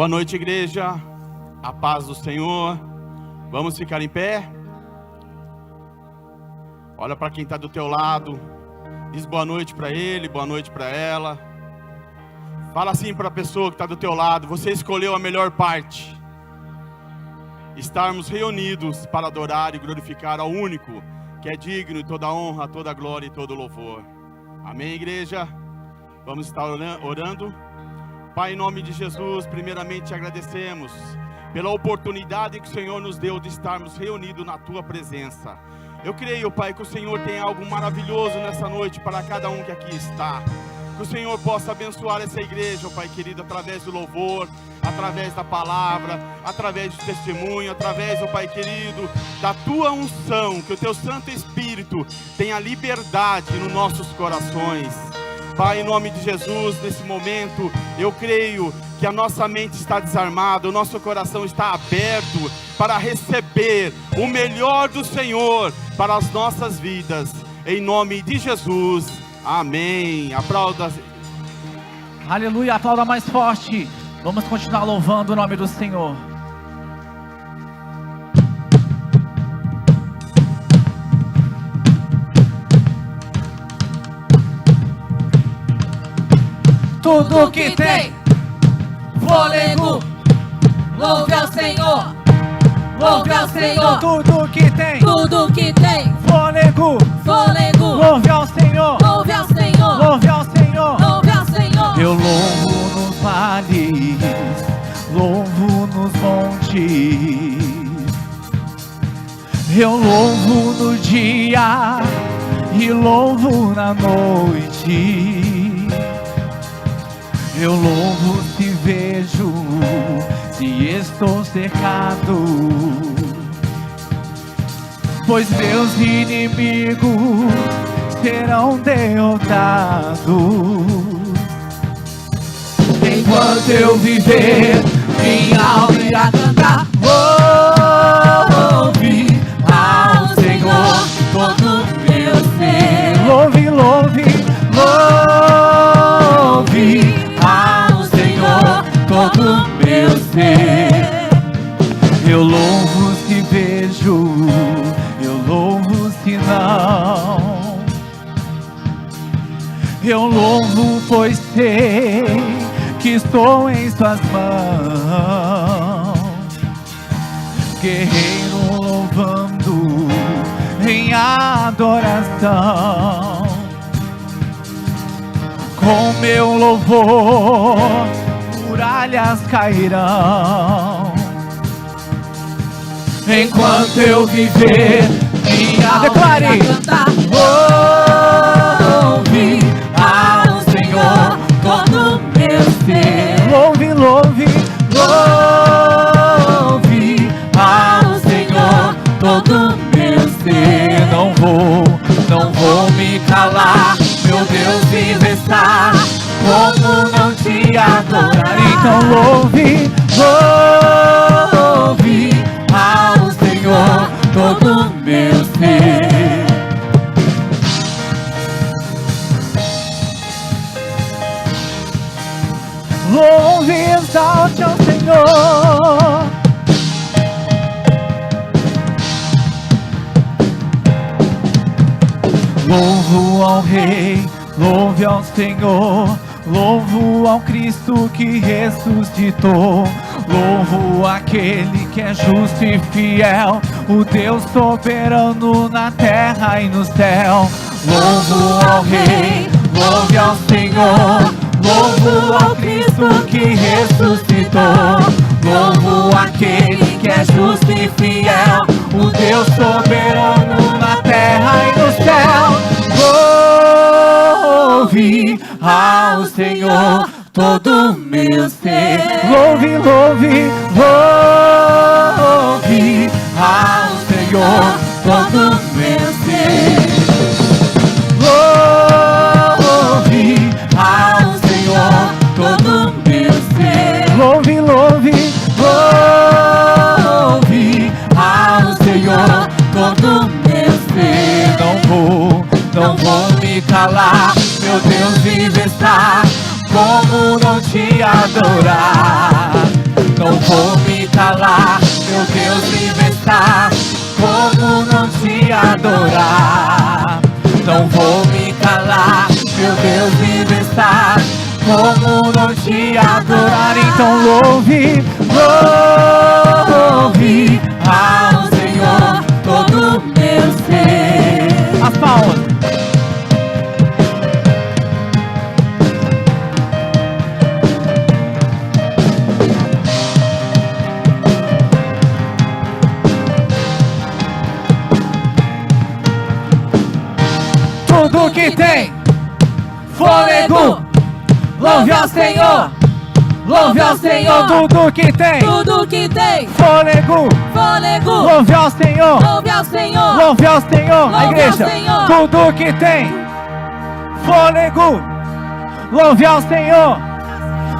Boa noite, igreja. A paz do Senhor. Vamos ficar em pé? Olha para quem está do teu lado. Diz boa noite para ele, boa noite para ela. Fala assim para a pessoa que está do teu lado: você escolheu a melhor parte. Estarmos reunidos para adorar e glorificar ao único que é digno de toda honra, toda glória e todo louvor. Amém, igreja? Vamos estar orando. Pai, em nome de Jesus, primeiramente te agradecemos pela oportunidade que o Senhor nos deu de estarmos reunidos na tua presença. Eu creio, Pai, que o Senhor tem algo maravilhoso nessa noite para cada um que aqui está. Que o Senhor possa abençoar essa igreja, Pai querido, através do louvor, através da palavra, através do testemunho, através, Pai querido, da tua unção. Que o teu Santo Espírito tenha liberdade nos nossos corações. Pai, em nome de Jesus, nesse momento, eu creio que a nossa mente está desarmada, o nosso coração está aberto para receber o melhor do Senhor para as nossas vidas. Em nome de Jesus, amém. Aplauda. Aleluia, aplauda mais forte. Vamos continuar louvando o nome do Senhor. Tudo que tem fôlego, louve ao Senhor, louve ao Senhor. Tudo que tem fôlego, louve ao Senhor, louve ao Senhor, louve ao Senhor, louve ao Senhor. Eu louvo nos vales, louvo nos montes, eu louvo no dia e louvo na noite. Eu louvo se vejo, se estou cercado, pois meus inimigos serão derrotados. Enquanto eu viver, minha alma irá cantar. Louve ao Senhor todo meu ser. Louve, louve, louve ao Senhor todo meu ser. Eu louvo se vejo, eu louvo se não. Eu louvo pois sei que estou em suas mãos. Guerreiro louvando em adoração. Com meu louvor, muralhas cairão. Enquanto eu viver, minha declare. Louve ao Senhor todo meu ser. Louve, louve, louve ao Senhor todo meu ser. Não vou me calar. Meu Deus vive está, como não te adorar? Então louve, louve ao Senhor todo meu ser. Louve e exalte ao Senhor. Louvo ao Rei, louve ao Senhor, louvo ao Cristo que ressuscitou, louvo aquele que é justo e fiel, o Deus soberano na terra e no céu. Louvo ao Rei, louve ao Senhor, louvo ao Cristo que ressuscitou, louvo aquele que é justo e fiel, o Deus soberano na terra e no céu. Louve ao Senhor todo meu ser. Louve, louve, louve ao Senhor todo meu ser. Louve ao Senhor todo meu ser. Louve, louve, louve ao Senhor todo meu ser. Não vou me calar. Meu Deus vive está, como não te adorar? adorar. Não vou me calar, meu Deus vive está. Como não te adorar? Então louve, louve ao Senhor todo meu ser. As palmas. Tudo que tem fôlego, louve ao Senhor, louve ao Senhor. Tudo que tem fôlego, louve ao Senhor, louve ao Senhor, louve ao Senhor. A igreja, tudo que tem fôlego, louve ao Senhor,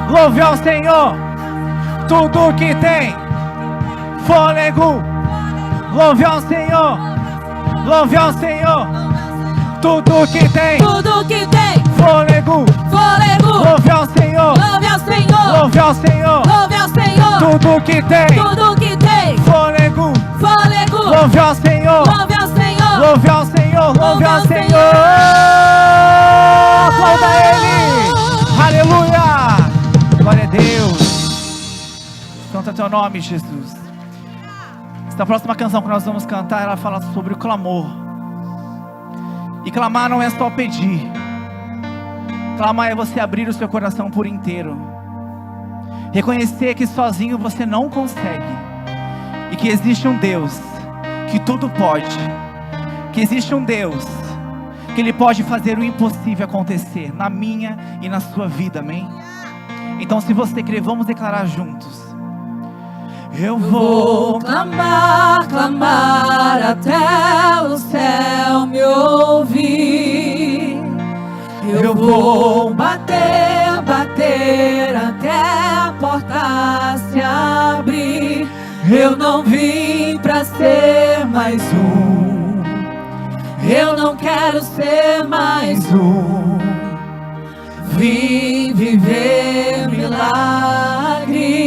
louve ao Senhor. Tudo que tem fôlego, louve ao Senhor, louve ao Senhor. Tudo que tem fôlego, louve ao Senhor, louve ao Senhor, louve ao Senhor. Tudo que tem fôlego, louve ao Senhor, louve ao Senhor, louve ao Senhor, louve ao Senhor. Aplauda Ele, aleluia, glória a Deus. Santo é teu nome, Jesus. Esta próxima canção que nós vamos cantar, ela fala sobre o clamor. E clamar não é só pedir. Clamar é você abrir o seu coração por inteiro. Reconhecer que sozinho você não consegue. E que existe um Deus que tudo pode. Que existe um Deus que Ele pode fazer o impossível acontecer na minha e na sua vida, amém? Então se você crer, vamos declarar juntos. Eu vou clamar, clamar até o céu me ouvir. Eu vou bater, bater até a porta se abrir. Eu não vim pra ser mais um. Eu não quero ser mais um. Vim viver milagres.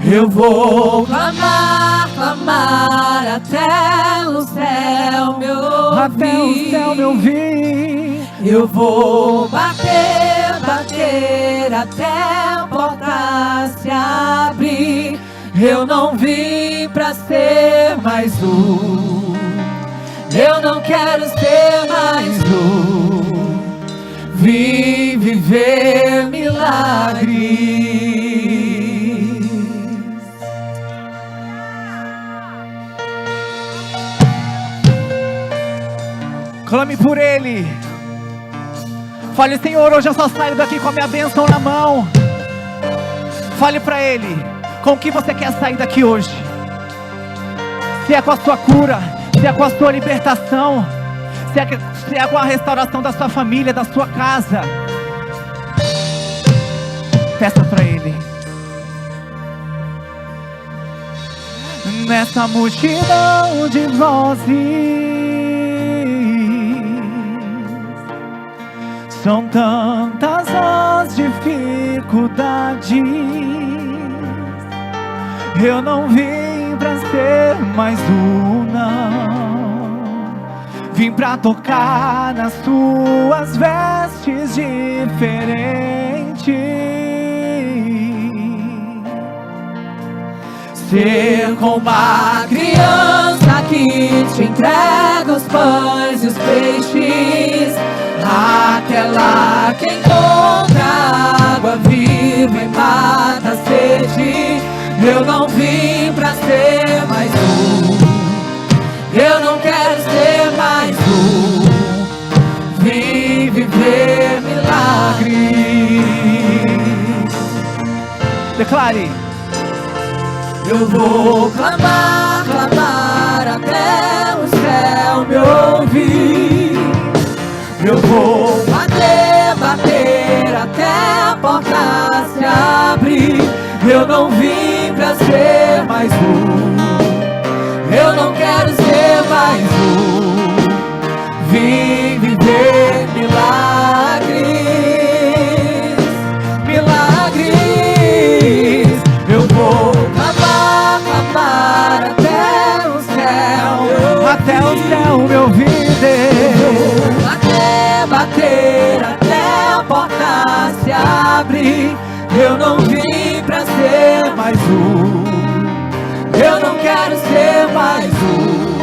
Eu vou clamar, clamar até o céu me ouvir. Até o céu me ouvir. Eu vou bater, bater até a porta se abrir. Eu não vim pra ser mais um. Eu não quero ser mais um. Vim viver milagres. Clame por Ele. Fale, Senhor, hoje eu só saio daqui com a minha bênção na mão. Fale para Ele, com o que você quer sair daqui hoje. Se é com a sua cura, se é com a sua libertação, se é com a restauração da sua família, da sua casa. Peça para Ele. Nessa multidão de vozes, são tantas as dificuldades. Eu não vim pra ser mais um, não. Vim pra tocar nas suas vestes diferentes. Ser como uma criança que te entrega os pães e os peixes. Aquela que encontra água viva e mata a sede. Eu não vim pra ser mais um. Eu não quero ser mais um. Vim viver milagres. Declare. Eu vou clamar, clamar até o céu me ouvir. Eu vou bater, bater até a porta se abrir. Eu não vim pra ser mais um. Eu não quero ser mais um. Vim viver milagres, milagres. Eu vou clamar, clamar ser mais um. Eu não quero ser mais um.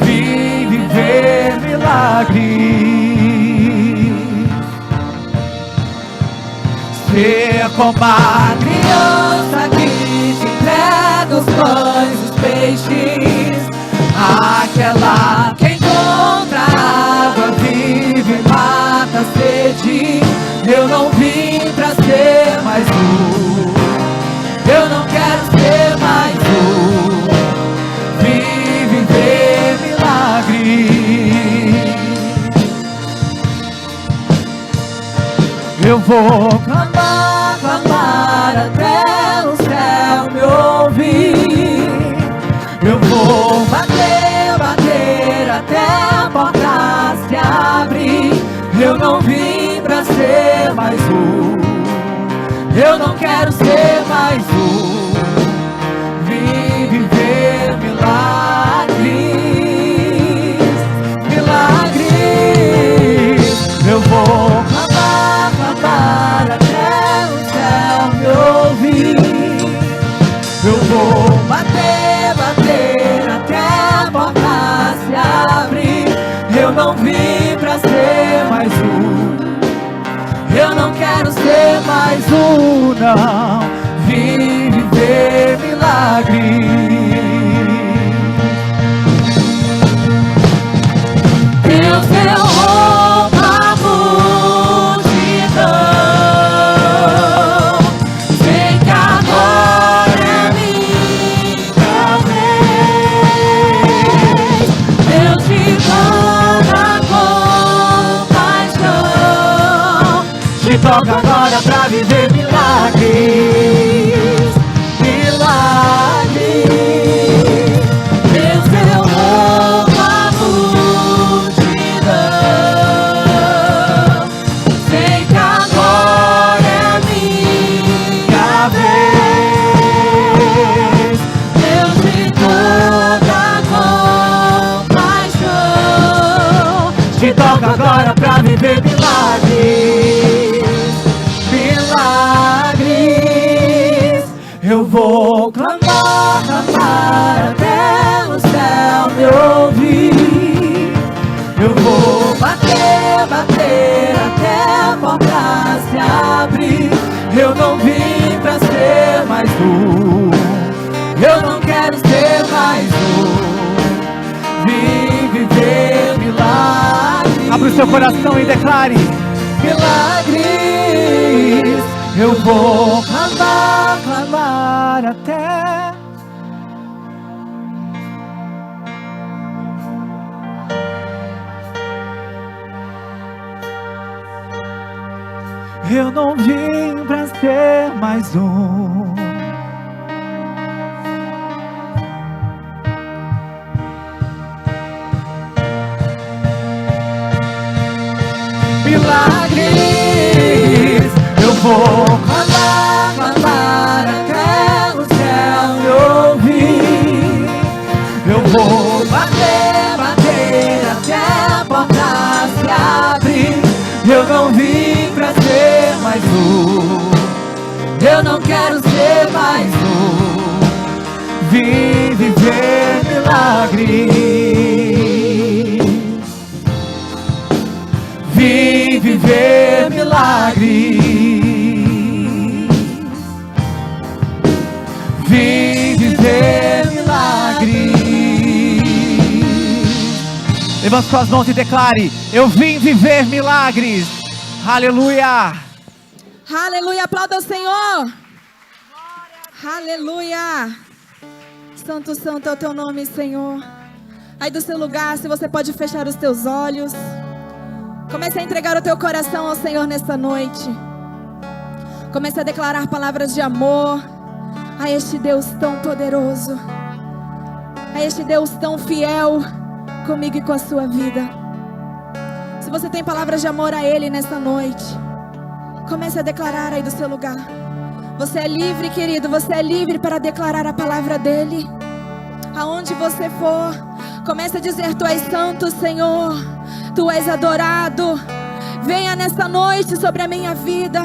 Vim viver milagre. Ser como a criança que te entrega os pães e os peixes. Aquela que encontra água viva e mata a sede. Eu não vim pra ser mais um. Eu não quero ser mais um. Vim viver milagre. Eu vou clamar, clamar até o céu me ouvir. Eu vou bater, bater até a porta se abrir. Eu não vim pra ser mais um. Eu não quero ser mais um. Vim viver milagres, milagres. Eu vou clamar, clamar até o céu me ouvir. Eu vou bater, bater até a porta se abrir. Eu não vim pra ser mais um. Eu não quero ser mais um, não. Vim viver milagre. Deus, eu roubo a multidão. Sei que agora é minha vez. Deus te manda compaixão. Te toca agora pra viver milagres, milagres. Deus, eu roubo a multidão. Sei que agora é minha vez. Deus te toca compaixão. Te toca agora pra viver milagres, milagres. Eu vou clamar, clamar até o céu me ouvir. Eu vou bater, bater até a porta se abrir. Eu não vim pra ser mais um. Eu não quero ser mais um. Vim viver milagres. Abra o seu coração e declare: milagres. Eu vou clamar, clamar até. Eu não vim pra ser mais um. Milagres. Eu vou clamar, clamar até o céu me ouvir. Eu vou bater, bater até a porta se abrir. Eu não vim pra ser mais um. Eu não quero ser mais um. Vim viver milagres. Vim viver milagres. Vim viver milagres. Levante suas mãos e declare: eu vim viver milagres. Aleluia. Aleluia, aplauda o Senhor. Aleluia. Santo, santo é o teu nome, Senhor. Aí do seu lugar, se você pode fechar os teus olhos. Comece a entregar o teu coração ao Senhor nesta noite. Comece a declarar palavras de amor a este Deus tão poderoso, a este Deus tão fiel comigo e com a sua vida. Se você tem palavras de amor a Ele nesta noite, comece a declarar aí do seu lugar. Você é livre, querido, você é livre para declarar a palavra dEle. Aonde você for, comece a dizer: Tu és santo, Senhor, Tu és adorado. Venha nesta noite sobre a minha vida.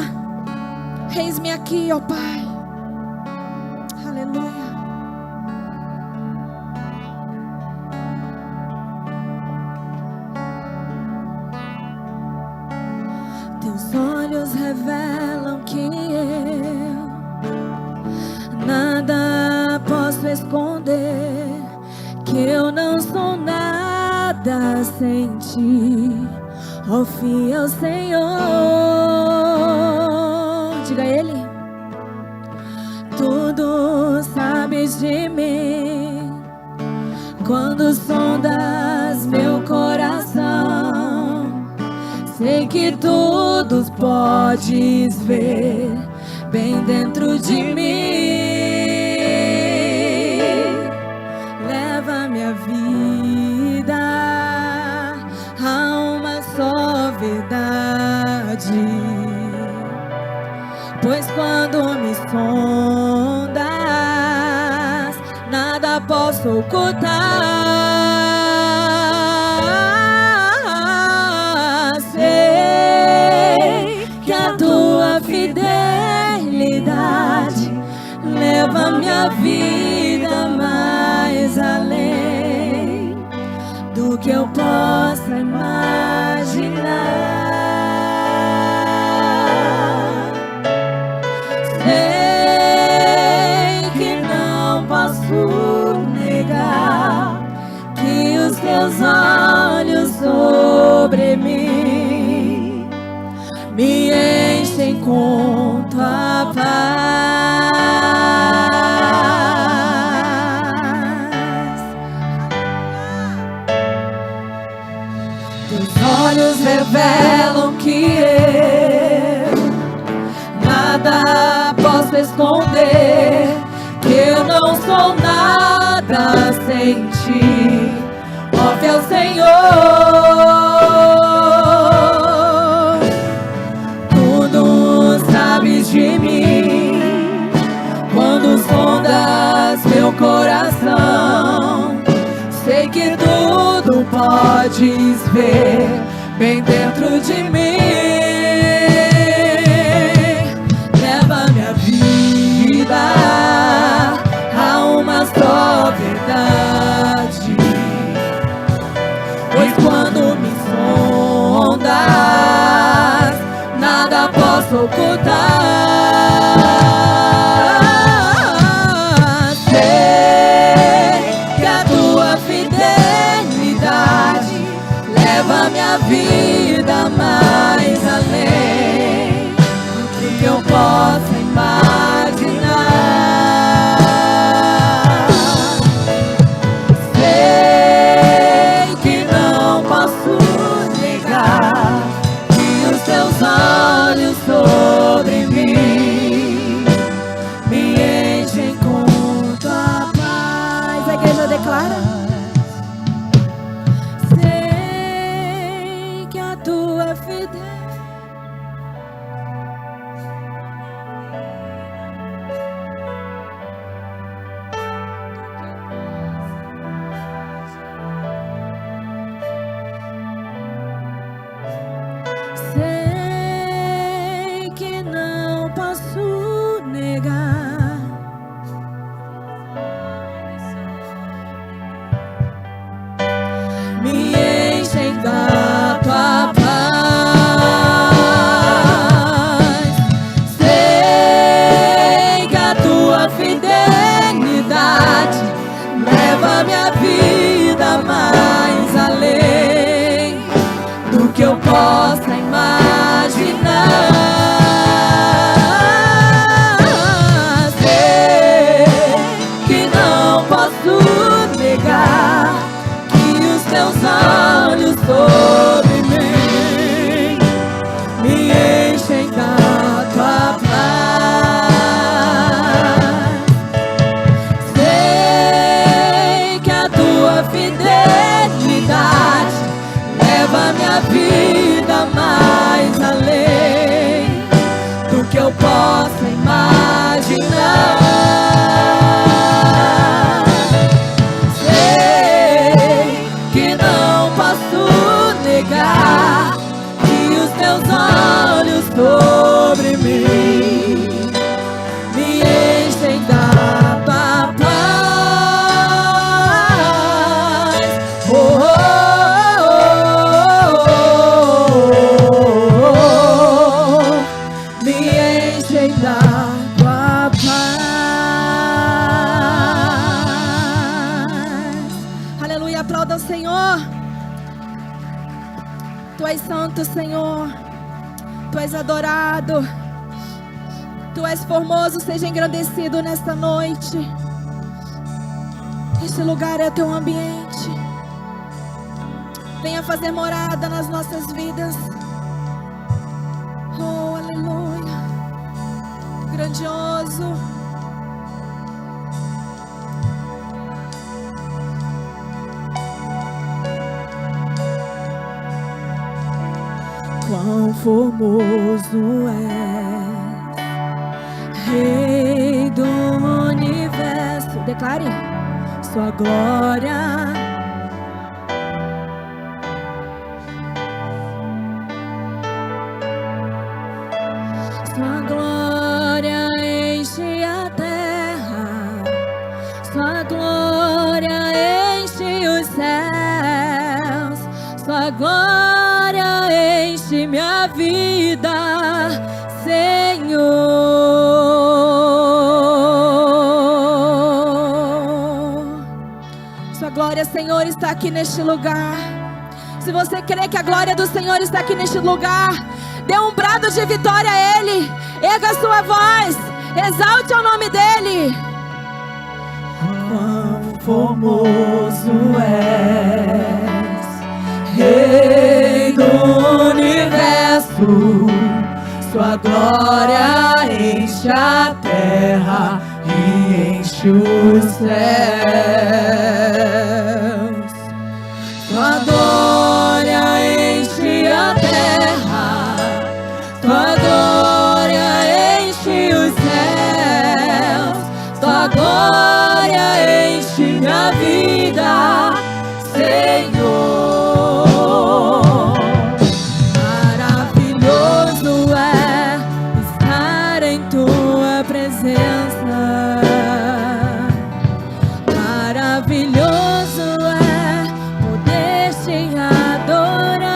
Eis-me aqui, ó Pai. Teus olhos revelam que eu nada posso esconder, que eu não sou nada sem ti, ó fiel Senhor. Diga a Ele. Tudo sabes de mim, quando sondas meu coração, sei que tudo podes ver bem dentro de mim. Leva minha vida a uma só verdade, pois quando me sondas, nada posso ocultar. Sei que a tua fidelidade leva minha vida mais além do que eu possa imaginar. Que os teus olhos sobre mim me enchem com tua paz. Teus olhos revelam que eu nada posso esconder, que eu não sou nada sem ti, ó fiel Senhor. Tudo sabes de mim, quando sondas meu coração, sei que tudo podes ver bem dentro de mim. Leva minha vida a uma só verdade, pois quando me sondas, nada posso ocultar. Sei que a tua fidelidade leva minha vida mais és santo, Senhor. Tu és adorado. Tu és formoso, seja engrandecido nesta noite. Este lugar é teu ambiente. Venha fazer morada nas nossas vidas. Oh, aleluia. Grandioso. Quão formoso és, Rei do universo. Declare sua glória. Sua glória enche a terra, sua glória enche os céus, sua glória enche minha vida, Senhor. Sua glória, Senhor, está aqui neste lugar. Se você crê que a glória do Senhor está aqui neste lugar, dê um brado de vitória a Ele. Erga a sua voz. Exalte o nome dEle. Quão formoso és, Rei do universo. Sua glória enche a terra e enche os céus. Sua glória enche a terra, tua glória enche os céus, tua glória enche minha vida, Senhor. Maravilhoso é estar em tua presença. Maravilhoso é poder te adorar.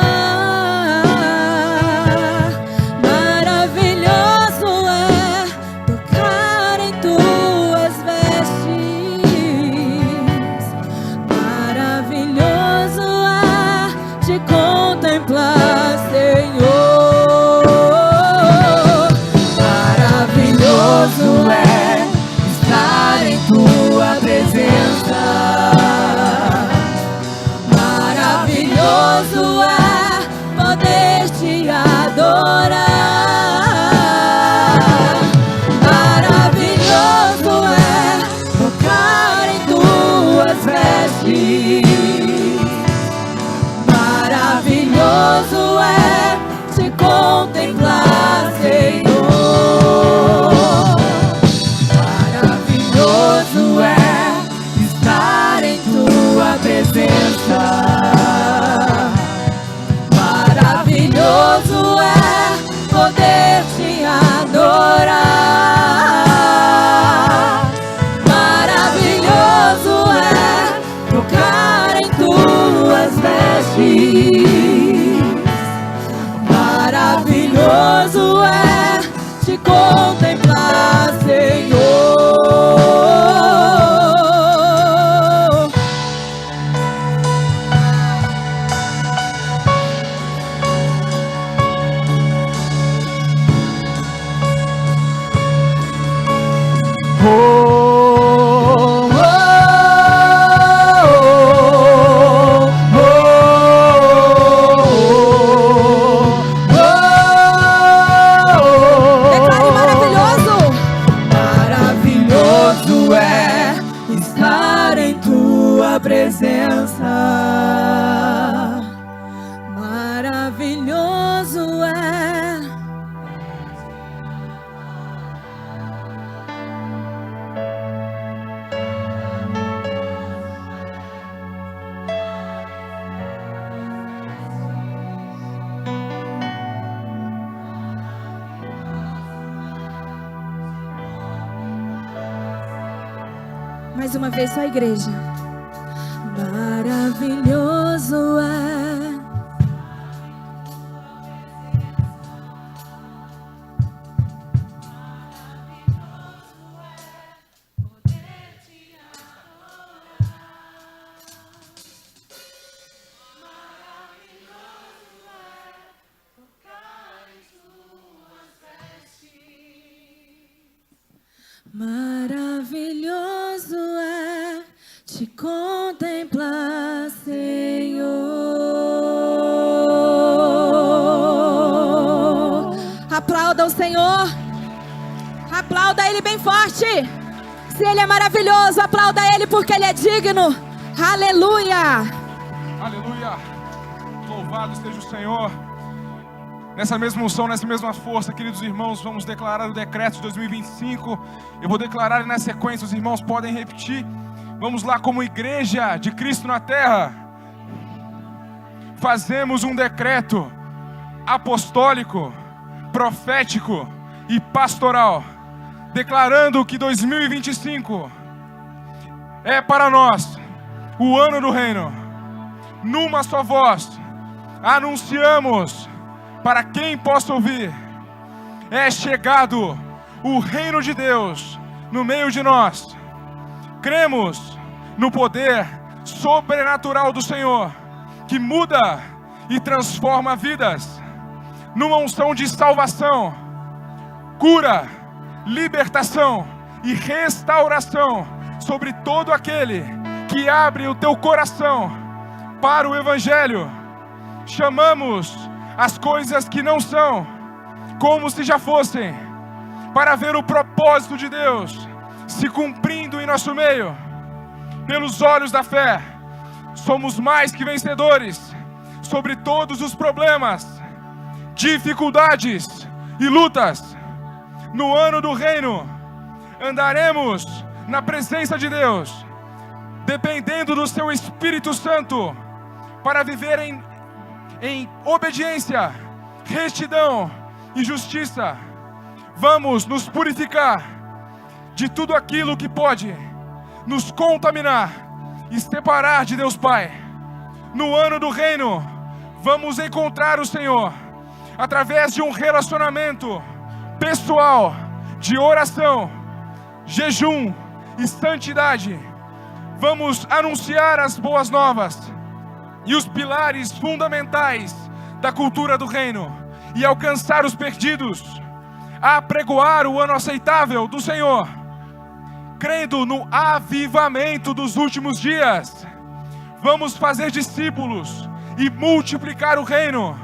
Maravilhoso é tocar em tuas vestes. Maravilhoso é te contemplar, Senhor. Maravilhoso é estar em tua presença. Maravilhoso é poder te adorar. Maravilhoso é tocar em tuas vestes. Maravilhoso é te contemplar, Senhor. Maravilhoso é estar em tua presença. Maravilhoso é poder te adorar. Maravilhoso é tocar em tuas vestes. Maravilhoso é te contemplar, Senhor. Declare maravilhoso. Maravilhoso é estar em tua presença. Maravilhoso é. Mais uma vez, só a igreja. Maravilhoso é. te contemplar, Senhor. Aplauda o Senhor. Aplauda Ele bem forte. Se Ele é maravilhoso, aplauda Ele porque Ele é digno. Aleluia. Aleluia. Louvado seja o Senhor. Nessa mesma unção, nessa mesma força, queridos irmãos, vamos declarar o decreto de 2025. Eu vou declarar e na sequência os irmãos podem repetir. Vamos lá, como igreja de Cristo na terra, fazemos um decreto apostólico, profético e pastoral, declarando que 2025 é para nós o ano do reino. Numa só voz, anunciamos para quem possa ouvir: é chegado o reino de Deus no meio de nós. Cremos no poder sobrenatural do Senhor, que muda e transforma vidas, numa unção de salvação, cura, libertação e restauração sobre todo aquele que abre o teu coração para o Evangelho. Chamamos as coisas que não são como se já fossem, para ver o propósito de Deus se cumprindo em nosso meio. Pelos olhos da fé, somos mais que vencedores sobre todos os problemas, dificuldades e lutas. No ano do reino, andaremos na presença de Deus, dependendo do seu Espírito Santo, para viver em obediência, retidão e justiça. Vamos nos purificar de tudo aquilo que pode nos contaminar e separar de Deus Pai. No ano do reino, vamos encontrar o Senhor através de um relacionamento pessoal, de oração, jejum e santidade. Vamos anunciar as boas novas e os pilares fundamentais da cultura do reino, e alcançar os perdidos, apregoar o ano aceitável do Senhor, crendo no avivamento dos últimos dias. Vamos fazer discípulos e multiplicar o reino.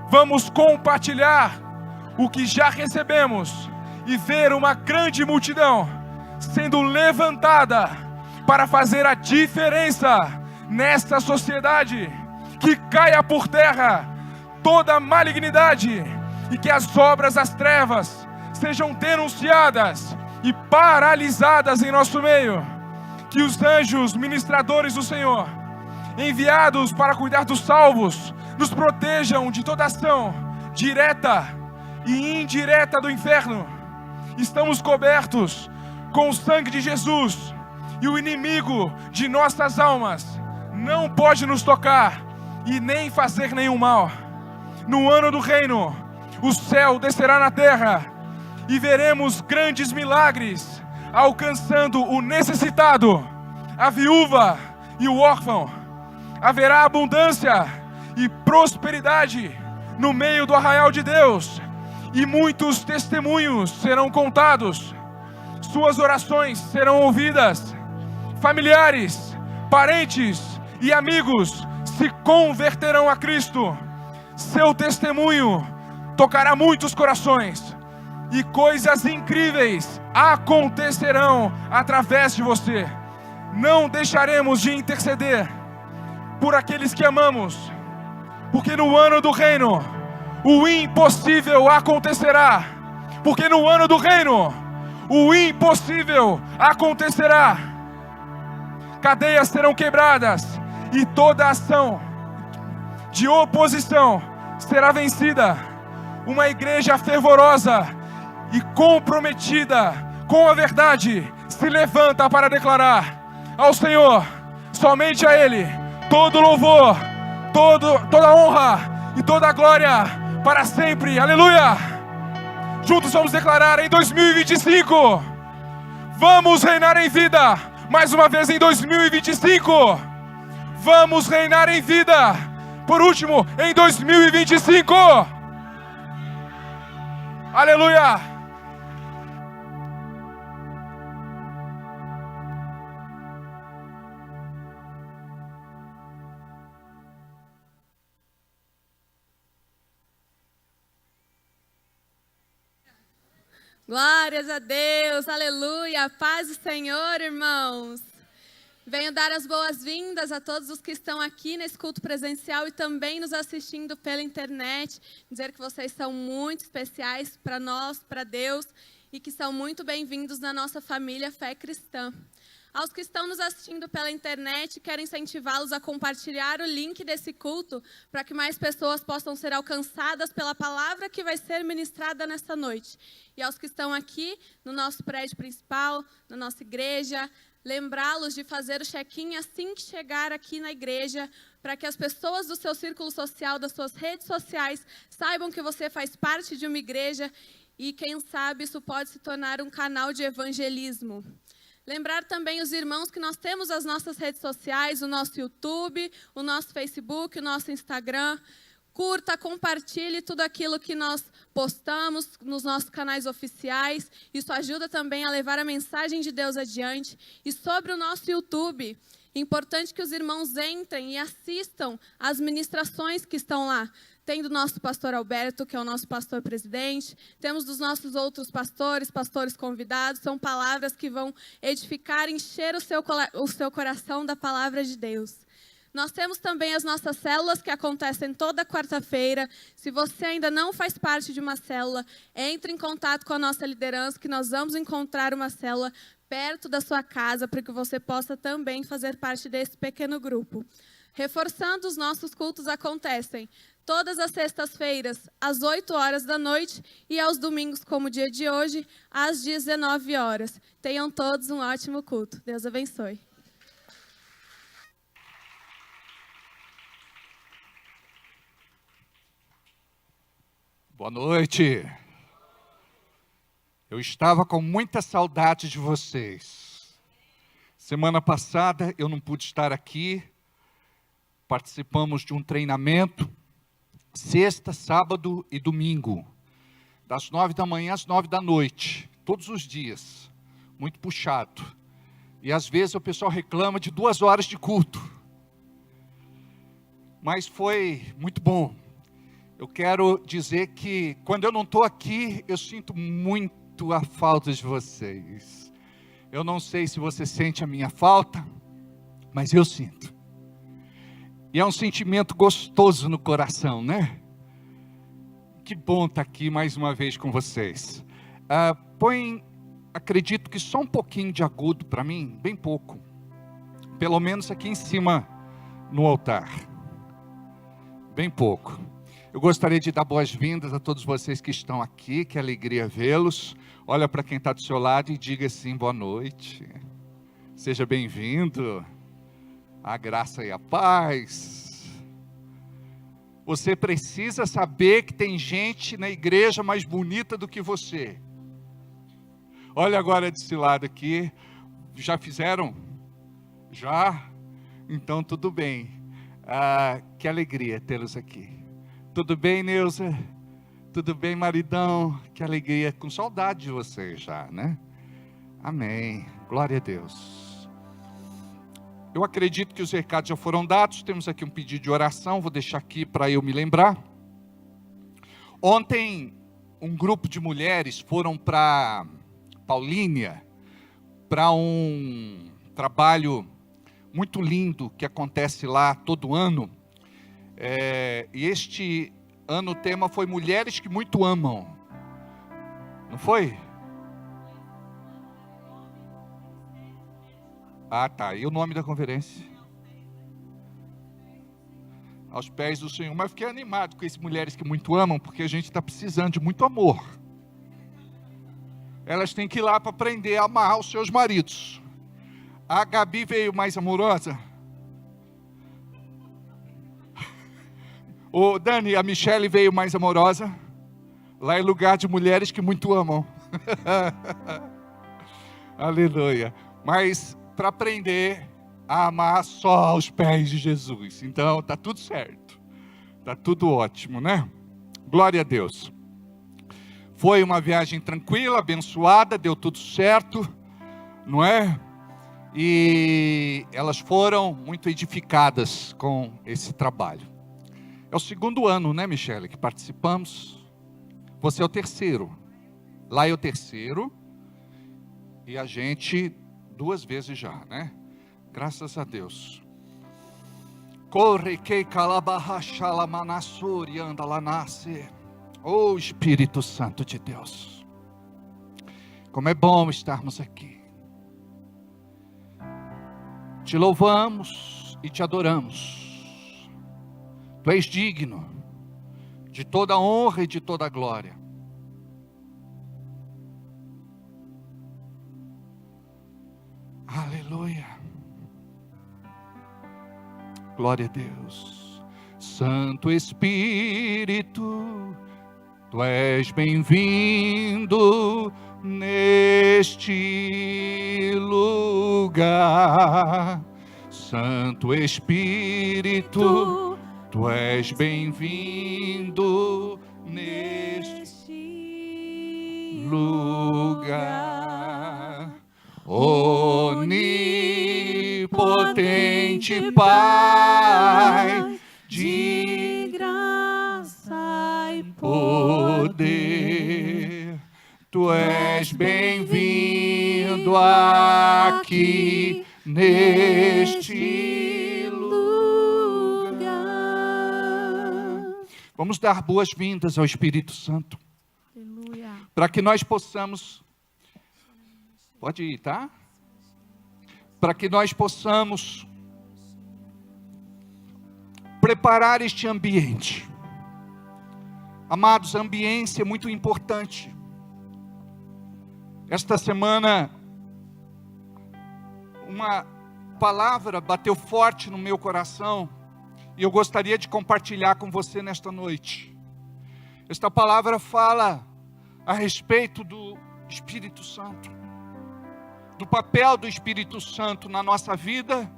Vamos compartilhar o que já recebemos e ver uma grande multidão sendo levantada para fazer a diferença nesta sociedade. Que caia por terra toda a malignidade e que as obras das trevas sejam denunciadas e paralisadas em nosso meio. Que os anjos ministradores do Senhor, enviados para cuidar dos salvos, nos protejam de toda ação direta e indireta do inferno. Estamos cobertos com o sangue de Jesus, e o inimigo de nossas almas não pode nos tocar e nem fazer nenhum mal. No ano do reino, o céu descerá na terra e veremos grandes milagres, alcançando o necessitado, a viúva e o órfão. Haverá abundância e prosperidade no meio do arraial de Deus, e muitos testemunhos serão contados. Suas orações serão ouvidas. Familiares, parentes e amigos se converterão a Cristo. Seu testemunho tocará muitos corações, e coisas incríveis acontecerão através de você. Não deixaremos de interceder por aqueles que amamos, porque no ano do reino o impossível acontecerá. Porque no ano do reino o impossível acontecerá. Cadeias serão quebradas e toda ação de oposição será vencida. Uma igreja fervorosa e comprometida com a verdade se levanta para declarar ao Senhor, somente a Ele, todo louvor, toda honra e toda glória para sempre. Aleluia! Juntos vamos declarar em 2025. Vamos reinar em vida. Mais uma vez em 2025. Vamos reinar em vida. Por último, em 2025. Aleluia! Glórias a Deus, aleluia, paz do Senhor, irmãos. Venho dar as boas-vindas a todos os que estão aqui nesse culto presencial e também nos assistindo pela internet. Dizer que vocês são muito especiais para nós, para Deus, e que são muito bem-vindos na nossa família Fé Cristã. Aos que estão nos assistindo pela internet, quero incentivá-los a compartilhar o link desse culto para que mais pessoas possam ser alcançadas pela palavra que vai ser ministrada nesta noite. E aos que estão aqui no nosso prédio principal, na nossa igreja, lembrá-los de fazer o check-in assim que chegar aqui na igreja, para que as pessoas do seu círculo social, das suas redes sociais, saibam que você faz parte de uma igreja e, quem sabe, isso pode se tornar um canal de evangelismo. Lembrar também os irmãos que nós temos as nossas redes sociais, o nosso YouTube, o nosso Facebook, o nosso Instagram. Curta, compartilhe tudo aquilo que nós postamos nos nossos canais oficiais. Isso ajuda também a levar a mensagem de Deus adiante. E sobre o nosso YouTube, é importante que os irmãos entrem e assistam às ministrações que estão lá. Tem do nosso pastor Alberto, que é o nosso pastor presidente. Temos dos nossos outros pastores convidados. São palavras que vão edificar, encher o seu coração da palavra de Deus. Nós temos também as nossas células que acontecem toda quarta-feira. Se você ainda não faz parte de uma célula, entre em contato com a nossa liderança, que nós vamos encontrar uma célula perto da sua casa, para que você possa também fazer parte desse pequeno grupo. Reforçando, os nossos cultos acontecem todas as sextas-feiras, às 8 horas da noite, e aos domingos, como o dia de hoje, às 19 horas. Tenham todos um ótimo culto. Deus abençoe. Boa noite. Eu estava com muita saudade de vocês. Semana passada eu não pude estar aqui. Participamos de um treinamento, sexta, sábado e domingo, das 9 da manhã às 9 da noite, todos os dias, muito puxado. E às vezes o pessoal reclama de 2 horas de culto. Mas foi muito bom. Eu quero dizer que quando eu não estou aqui, eu sinto muito a falta de vocês. Eu não sei se você sente a minha falta, mas eu sinto. E é um sentimento gostoso no coração, né? Que bom estar aqui mais uma vez com vocês. Põe, acredito que só um pouquinho de agudo para mim, bem pouco. Pelo menos aqui em cima no altar. Bem pouco. Eu gostaria de dar boas-vindas a todos vocês que estão aqui, que alegria vê-los. Olha para quem está do seu lado e diga assim, boa noite. Seja bem-vindo. A graça e a paz. Você precisa saber que tem gente na igreja mais bonita do que você. Olha agora desse lado aqui. Já fizeram? Já? Então tudo bem. Que alegria tê-los aqui. Tudo bem, Neuza? Tudo bem, maridão? Que alegria, com saudade de você já, né? Amém, glória a Deus. Eu acredito que os recados já foram dados, temos aqui um pedido de oração, vou deixar aqui para eu me lembrar. Ontem, um grupo de mulheres foram para Paulínia, para um trabalho muito lindo que acontece lá todo ano. E este ano o tema foi Mulheres que Muito Amam. Não foi? Tá. E o nome da conferência? Aos pés do Senhor. Mas fiquei animado com essas mulheres que muito amam, porque a gente está precisando de muito amor. Elas têm que ir lá para aprender a amar os seus maridos. A Gabi veio mais amorosa. O Dani, a Michele veio mais amorosa. Lá é lugar de mulheres que muito amam. Aleluia. Mas para aprender a amar só aos pés de Jesus. Então tá tudo certo. Tá tudo ótimo, né? Glória a Deus. Foi uma viagem tranquila, abençoada, deu tudo certo, não é? E elas foram muito edificadas com esse trabalho. É o 2º ano, né, Michele, que participamos. Você é o 3º. Lá é o terceiro. E a gente 2 vezes já, né? Graças a Deus. Corre que calabarrachala anda lá nasce. Oh Espírito Santo de Deus. Como é bom estarmos aqui. Te louvamos e te adoramos. Tu és digno de toda honra e de toda glória. Aleluia. Glória a Deus. Santo Espírito, tu és bem-vindo neste lugar. Santo Espírito, tu és bem-vindo neste lugar. Onipotente Pai, de graça e poder, tu és bem-vindo aqui neste lugar. Vamos dar boas-vindas ao Espírito Santo. Aleluia. Para que nós possamos... Pode ir, tá? Para que nós possamos preparar este ambiente. Amados, a ambiência é muito importante. Esta semana, uma palavra bateu forte no meu coração e eu gostaria de compartilhar com você nesta noite. Esta palavra fala a respeito do Espírito Santo, do papel do Espírito Santo na nossa vida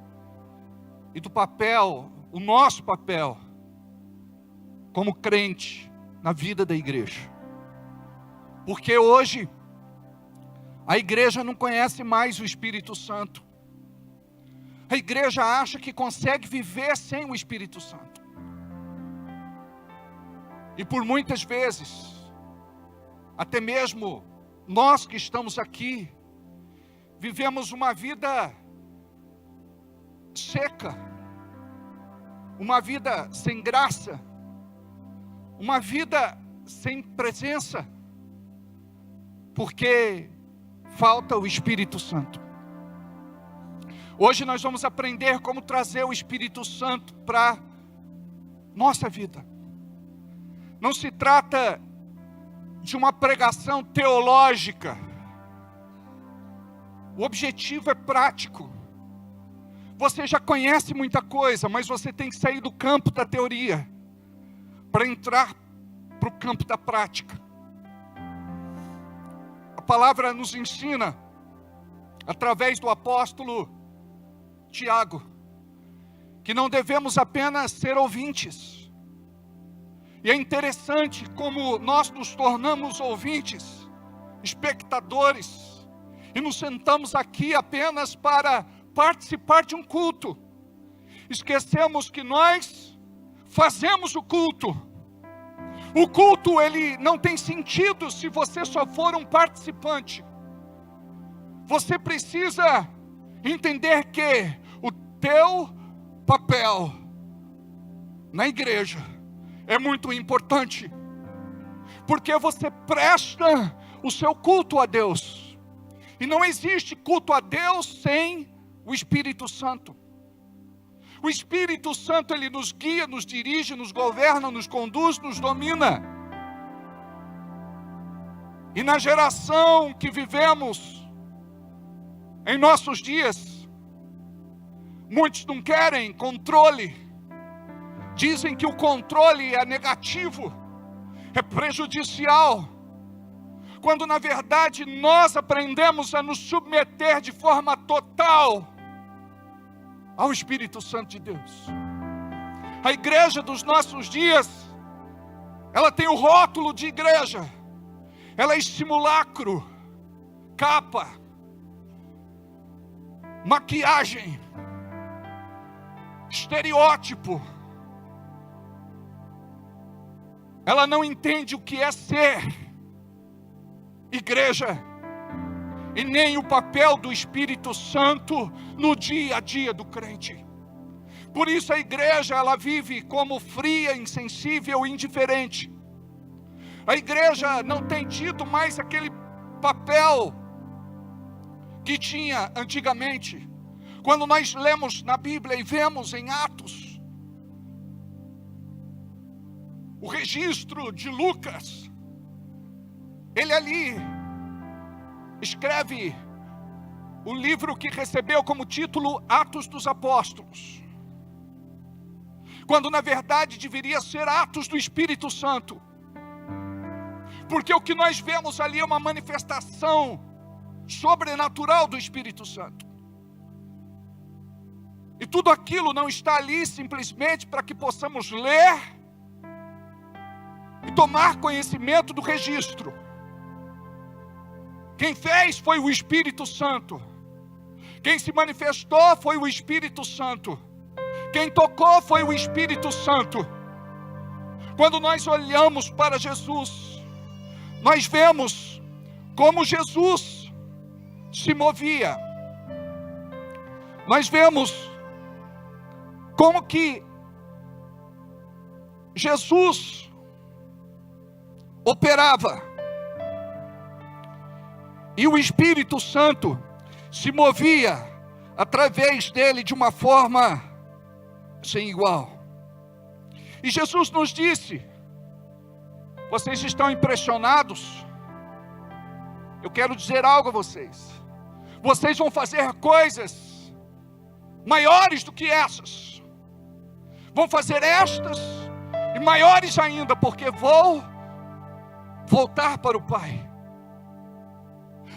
e do papel, o nosso papel como crente na vida da igreja. Porque hoje a igreja não conhece mais o Espírito Santo. A igreja acha que consegue viver sem o Espírito Santo. E por muitas vezes, até mesmo nós que estamos aqui, vivemos uma vida seca, uma vida sem graça, uma vida sem presença, porque falta o Espírito Santo. Hoje nós vamos aprender como trazer o Espírito Santo para nossa vida. Não se trata de uma pregação teológica. O objetivo é prático. Você já conhece muita coisa, mas você tem que sair do campo da teoria para entrar para o campo da prática. A palavra nos ensina, através do apóstolo Tiago, que não devemos apenas ser ouvintes. E é interessante como nós nos tornamos ouvintes, espectadores, e nos sentamos aqui apenas para participar de um culto. Esquecemos que nós fazemos o culto. O culto, ele não tem sentido se você só for um participante. Você precisa entender que o teu papel na igreja é muito importante. Porque você presta o seu culto a Deus. E não existe culto a Deus sem o Espírito Santo. O Espírito Santo, ele nos guia, nos dirige, nos governa, nos conduz, nos domina. E na geração que vivemos, em nossos dias, muitos não querem controle. Dizem que o controle é negativo, é prejudicial. Quando na verdade nós aprendemos a nos submeter de forma total ao Espírito Santo de Deus. A igreja dos nossos dias, ela tem o rótulo de igreja, ela é simulacro, capa, maquiagem, estereótipo. Ela não entende o que é ser igreja e nem o papel do Espírito Santo no dia a dia do crente. Por isso a igreja, ela vive como fria, insensível e indiferente. A igreja não tem tido mais aquele papel que tinha antigamente. Quando nós lemos na Bíblia e vemos em Atos o registro de Lucas, ele ali escreve o livro que recebeu como título Atos dos Apóstolos, quando na verdade deveria ser Atos do Espírito Santo, porque o que nós vemos ali é uma manifestação sobrenatural do Espírito Santo. E tudo aquilo não está ali simplesmente para que possamos ler e tomar conhecimento do registro. Quem fez foi o Espírito Santo. Quem se manifestou foi o Espírito Santo. Quem tocou foi o Espírito Santo. Quando nós olhamos para Jesus, nós vemos como Jesus se movia. Nós vemos como que Jesus operava. E o Espírito Santo se movia através dele de uma forma sem igual. E Jesus nos disse: vocês estão impressionados? Eu quero dizer algo a vocês. Vocês vão fazer coisas maiores do que essas. Vão fazer estas e maiores ainda, porque vou voltar para o Pai.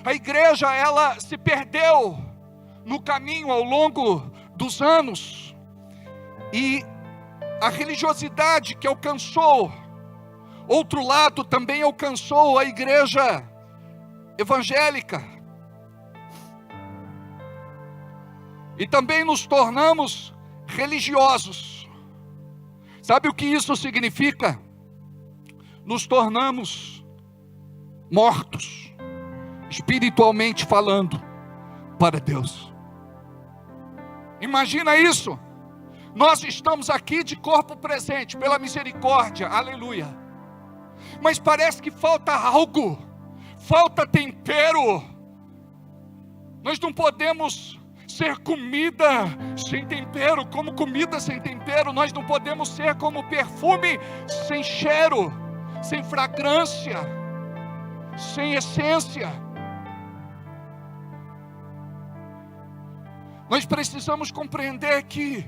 A igreja, ela se perdeu no caminho ao longo dos anos. E a religiosidade que alcançou outro lado também alcançou a igreja evangélica. E também nos tornamos religiosos. Sabe o que isso significa? Nos tornamos mortos, espiritualmente falando, para Deus. Imagina isso. Nós estamos aqui de corpo presente, pela misericórdia, aleluia. Mas parece que falta algo, falta tempero. Nós não podemos ser comida sem tempero, como comida sem tempero. Nós não podemos ser como perfume sem cheiro, sem fragrância, sem essência. Nós precisamos compreender que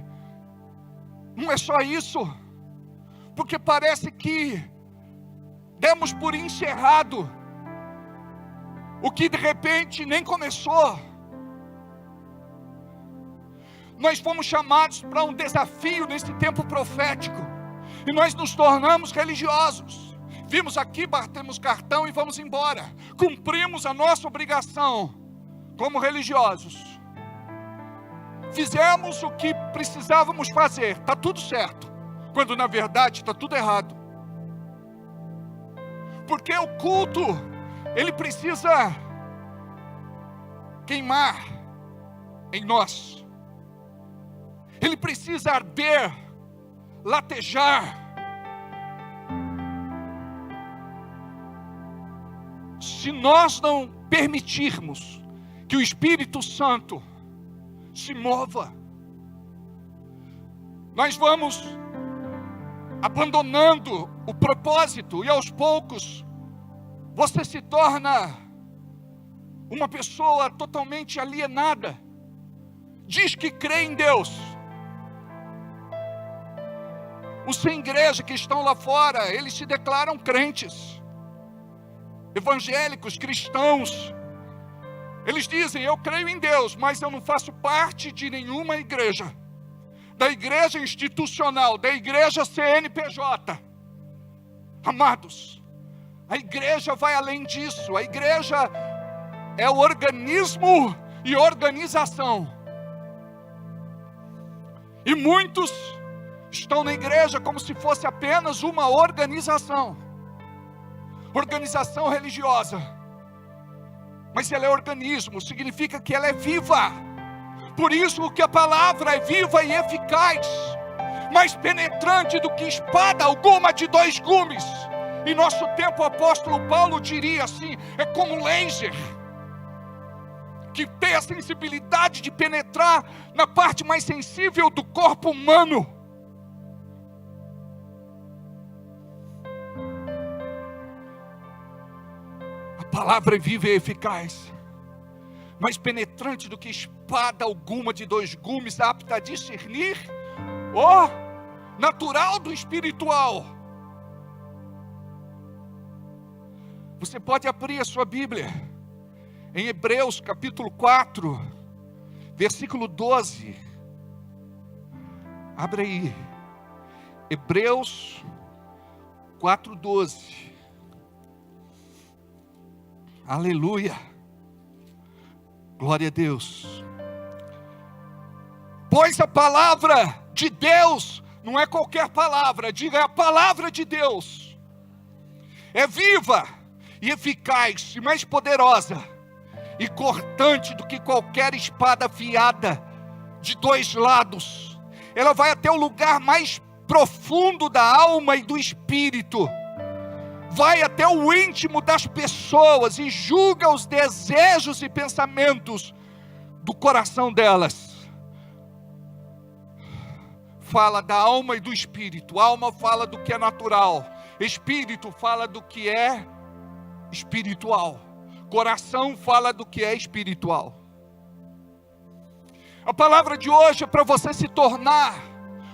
não é só isso, porque parece que demos por encerrado o que de repente nem começou. Nós fomos chamados para um desafio nesse tempo profético, e nós nos tornamos religiosos. Vimos aqui, batemos cartão e vamos embora. Cumprimos a nossa obrigação como religiosos. Fizemos o que precisávamos fazer, está tudo certo, quando na verdade está tudo errado. Porque o culto, ele precisa queimar em nós. Ele precisa arder, latejar. Se nós não permitirmos que o Espírito Santo se mova, nós vamos abandonando o propósito, e aos poucos você se torna uma pessoa totalmente alienada. Diz que crê em Deus. Os sem igreja que estão lá fora, eles se declaram crentes, evangélicos, cristãos. Eles dizem: eu creio em Deus, mas eu não faço parte de nenhuma igreja, da igreja institucional, da igreja CNPJ. Amados, a igreja vai além disso. A igreja é o organismo e organização. E muitos estão na igreja como se fosse apenas uma organização religiosa. mas ela é organismo, significa que ela é viva. Por isso que a palavra é viva e eficaz, mais penetrante do que espada alguma de 2 gumes. Em nosso tempo o apóstolo Paulo diria assim, é como laser, que tem a sensibilidade de penetrar na parte mais sensível do corpo humano. A palavra é viva e eficaz, mais penetrante do que espada alguma de 2 gumes, apta a discernir o natural do espiritual. Você pode abrir a sua Bíblia em Hebreus capítulo 4, versículo 12. Abre aí. Hebreus 4:12. Aleluia. Glória a Deus. Pois a palavra de Deus não é qualquer palavra, diga, é a palavra de Deus. É viva e eficaz e mais poderosa e cortante do que qualquer espada afiada de 2 lados. Ela vai até o lugar mais profundo da alma e do espírito, vai até o íntimo das pessoas e julga os desejos e pensamentos do coração delas. Fala da alma e do espírito. Alma fala do que é natural, espírito fala do que é espiritual, coração fala do que é espiritual. A palavra de hoje é para você se tornar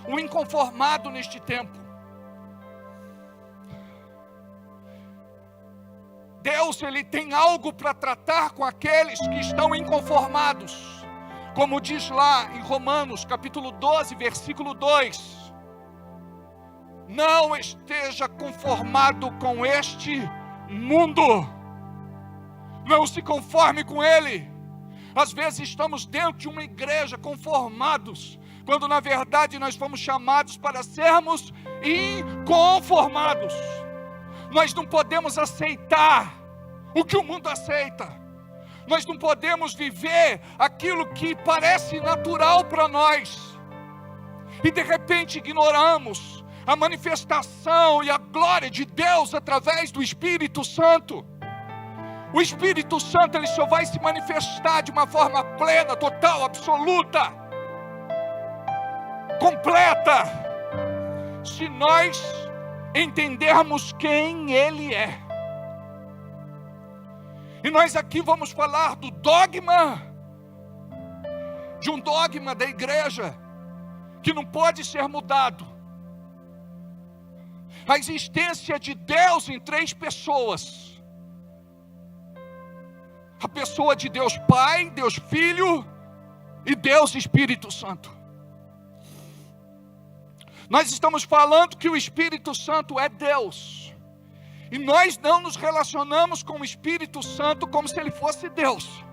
um inconformado neste tempo. Deus, Ele tem algo para tratar com aqueles que estão inconformados, como diz lá em Romanos capítulo 12, versículo 2. Não esteja conformado com este mundo, não se conforme com ele. Às vezes estamos dentro de uma igreja conformados, quando na verdade nós fomos chamados para sermos inconformados. Nós não podemos aceitar o que o mundo aceita, nós não podemos viver aquilo que parece natural para nós, e de repente ignoramos a manifestação e a glória de Deus através do Espírito Santo. O Espírito Santo, ele só vai se manifestar de uma forma plena, total, absoluta, completa, se nós entendermos quem Ele é. E nós aqui vamos falar do dogma, de um dogma da igreja, que não pode ser mudado. A existência de Deus em 3 pessoas. A pessoa de Deus Pai, Deus Filho e Deus Espírito Santo. Nós estamos falando que o Espírito Santo é Deus. E nós não nos relacionamos com o Espírito Santo como se ele fosse Deus.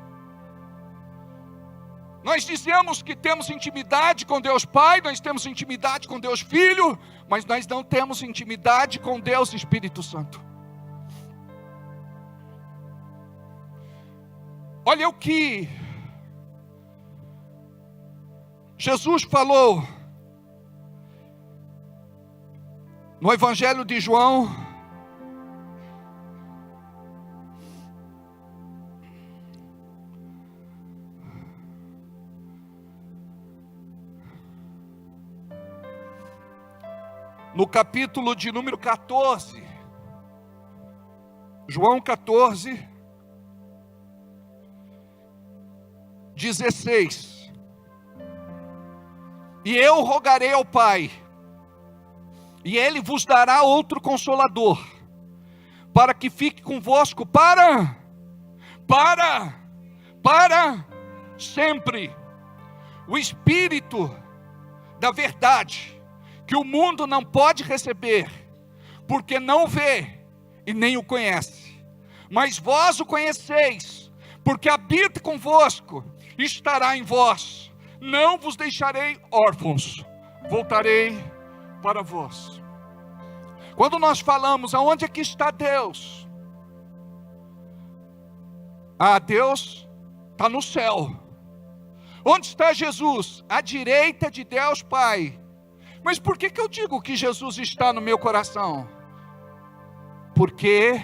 Nós dizemos que temos intimidade com Deus Pai, nós temos intimidade com Deus Filho, mas nós não temos intimidade com Deus Espírito Santo. Olha o que Jesus falou no Evangelho de João, no capítulo de número 14, João 14, 16. E eu rogarei ao Pai, e Ele vos dará outro Consolador, para que fique convosco para sempre. O Espírito da verdade, que o mundo não pode receber, porque não vê e nem o conhece. Mas vós o conheceis, porque habita convosco, estará em vós. Não vos deixarei órfãos, voltarei para vós. Quando nós falamos aonde é que está Deus, Deus está no céu. Onde está Jesus? À direita de Deus Pai. Mas por que eu digo que Jesus está no meu coração? Porque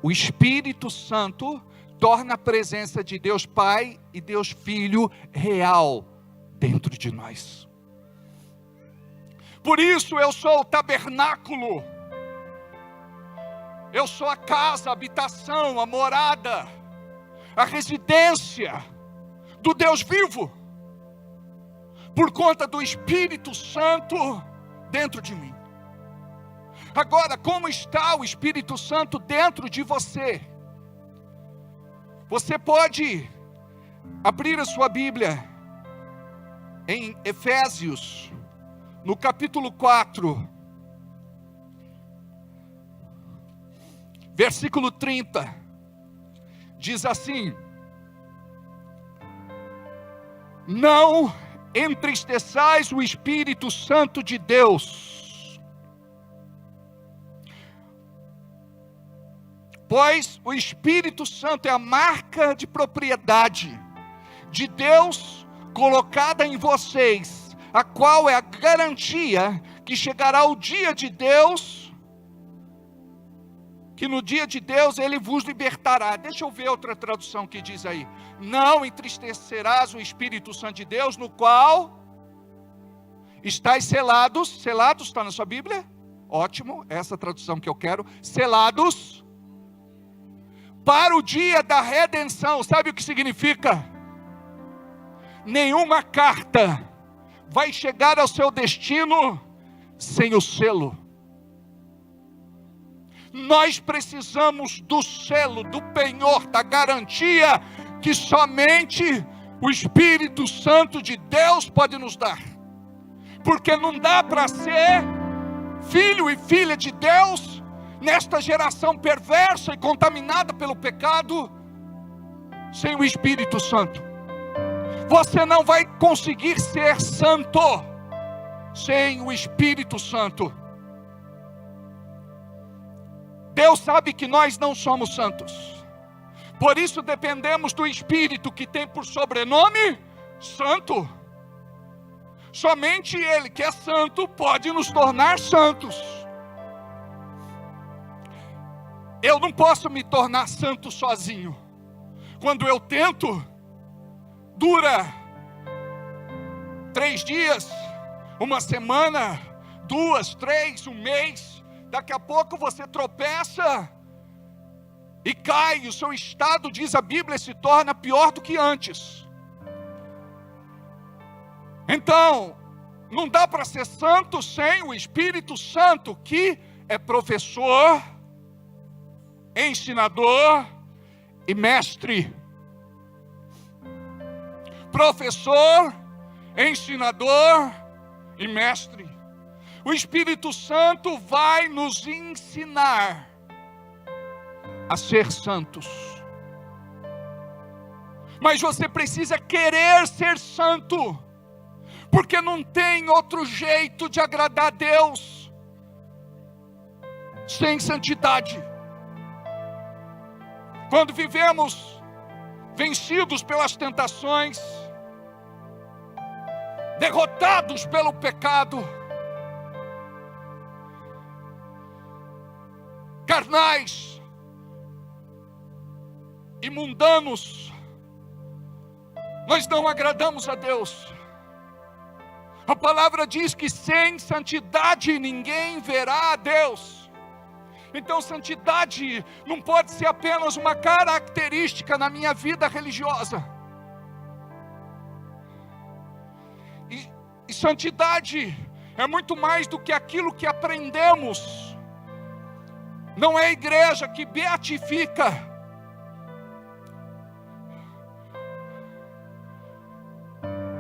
o Espírito Santo torna a presença de Deus Pai e Deus Filho real dentro de nós. Por isso eu sou o tabernáculo. Eu sou a casa, a habitação, a morada, a residência do Deus vivo, por conta do Espírito Santo dentro de mim. Agora, como está o Espírito Santo dentro de você? Você pode abrir a sua Bíblia em Efésios, no capítulo 4, versículo 30, diz assim: não entristeçais o Espírito Santo de Deus, pois o Espírito Santo é a marca de propriedade de Deus colocada em vocês, a qual é a garantia que chegará o dia de Deus, que no dia de Deus Ele vos libertará. Deixa eu ver outra tradução que diz aí: não entristecerás o Espírito Santo de Deus, no qual estáis selados. Selados está na sua Bíblia? Ótimo, essa tradução que eu quero. Selados para o dia da redenção. Sabe o que significa? Nenhuma carta vai chegar ao seu destino sem o selo. Nós precisamos do selo, do penhor, da garantia que somente o Espírito Santo de Deus pode nos dar. Porque não dá para ser filho e filha de Deus nesta geração perversa e contaminada pelo pecado sem o Espírito Santo. Você não vai conseguir ser santo sem o Espírito Santo. Deus sabe que nós não somos santos, por isso dependemos do Espírito, que tem por sobrenome Santo. Somente Ele, que é santo, pode nos tornar santos. Eu não posso me tornar santo sozinho. Quando eu tento, dura 3 dias, uma semana, 2, 3, um mês. Daqui a pouco você tropeça e cai, e o seu estado, diz a Bíblia, se torna pior do que antes. Então, não dá para ser santo sem o Espírito Santo, que é professor, ensinador e mestre. Professor, ensinador e mestre. O Espírito Santo vai nos ensinar a ser santos. Mas você precisa querer ser santo, porque não tem outro jeito de agradar a Deus sem santidade. Quando vivemos vencidos pelas tentações, derrotados pelo pecado, carnais e mundanos, nós não agradamos a Deus. A palavra diz que sem santidade ninguém verá a Deus. Então santidade não pode ser apenas uma característica na minha vida religiosa. E santidade é muito mais do que aquilo que aprendemos. Não é a igreja que beatifica.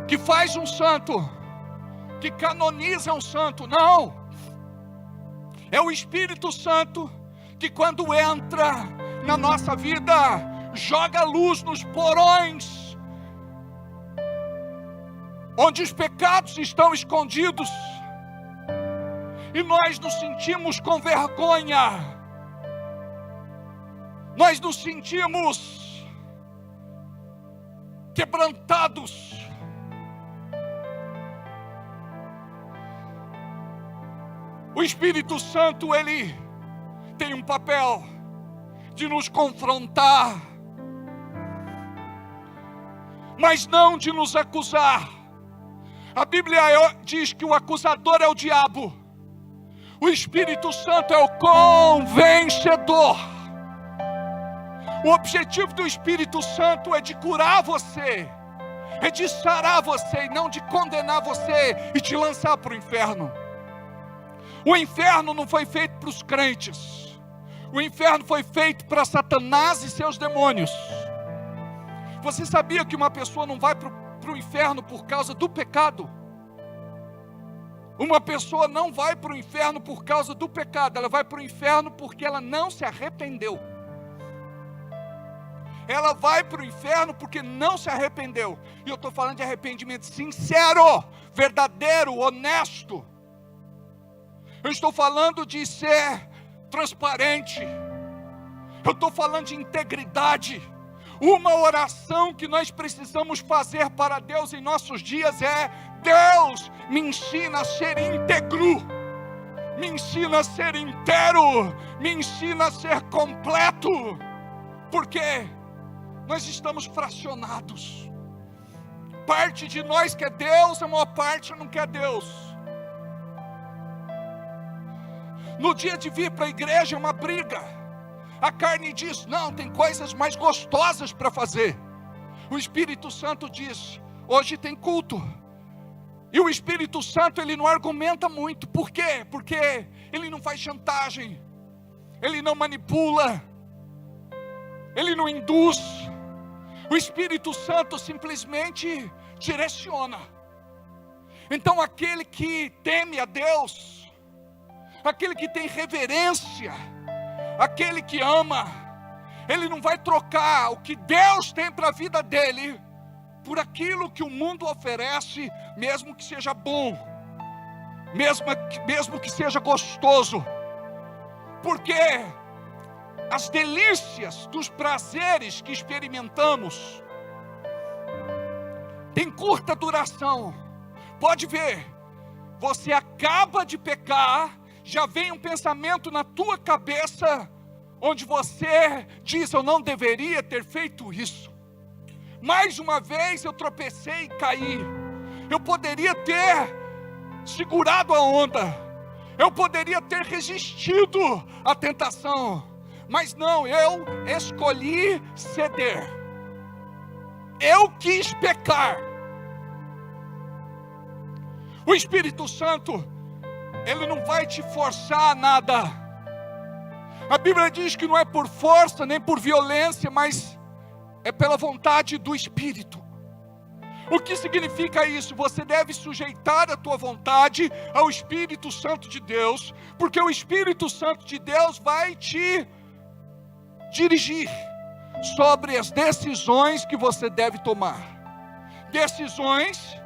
Que faz um santo, que canoniza um santo. Não. É o Espírito Santo que, quando entra na nossa vida, joga luz nos porões onde os pecados estão escondidos, e nós nos sentimos com vergonha. Nós nos sentimos quebrantados. O Espírito Santo, ele tem um papel de nos confrontar, mas não de nos acusar. A Bíblia diz que o acusador é o diabo. O Espírito Santo é o convencedor. O objetivo do Espírito Santo é de curar você, é de sarar você, e não de condenar você e te lançar para o inferno. O inferno não foi feito para os crentes. O inferno foi feito para Satanás e seus demônios. Você sabia que uma pessoa não vai para o inferno por causa do pecado? Uma pessoa não vai para o inferno por causa do pecado. Ela vai para o inferno porque ela não se arrependeu. Ela vai para o inferno porque não se arrependeu. E eu estou falando de arrependimento sincero, verdadeiro, honesto. Eu estou falando de ser transparente. Eu estou falando de integridade. Uma oração que nós precisamos fazer para Deus em nossos dias é: Deus, me ensina a ser íntegro, me ensina a ser inteiro, me ensina a ser completo. Porque nós estamos fracionados. Parte de nós quer Deus, a maior parte não quer Deus. No dia de vir para a igreja é uma briga. A carne diz: não, tem coisas mais gostosas para fazer. O Espírito Santo diz: hoje tem culto. E o Espírito Santo, ele não argumenta muito. Por quê? Porque ele não faz chantagem, ele não manipula, ele não induz. O Espírito Santo simplesmente direciona. Então aquele que teme a Deus, aquele que tem reverência, aquele que ama, ele não vai trocar o que Deus tem para a vida dele por aquilo que o mundo oferece, mesmo que seja bom, mesmo que seja gostoso. Porque as delícias dos prazeres que experimentamos têm curta duração. Pode ver, você acaba de pecar, já vem um pensamento na tua cabeça, onde você diz: eu não deveria ter feito isso. Mais uma vez eu tropecei e caí. Eu poderia ter segurado a onda. Eu poderia ter resistido à tentação. Mas não, eu escolhi ceder. Eu quis pecar. O Espírito Santo, ele não vai te forçar a nada. A Bíblia diz que não é por força, nem por violência, mas é pela vontade do Espírito. O que significa isso? Você deve sujeitar a tua vontade ao Espírito Santo de Deus, porque o Espírito Santo de Deus vai te dirigir sobre as decisões que você deve tomar. Decisões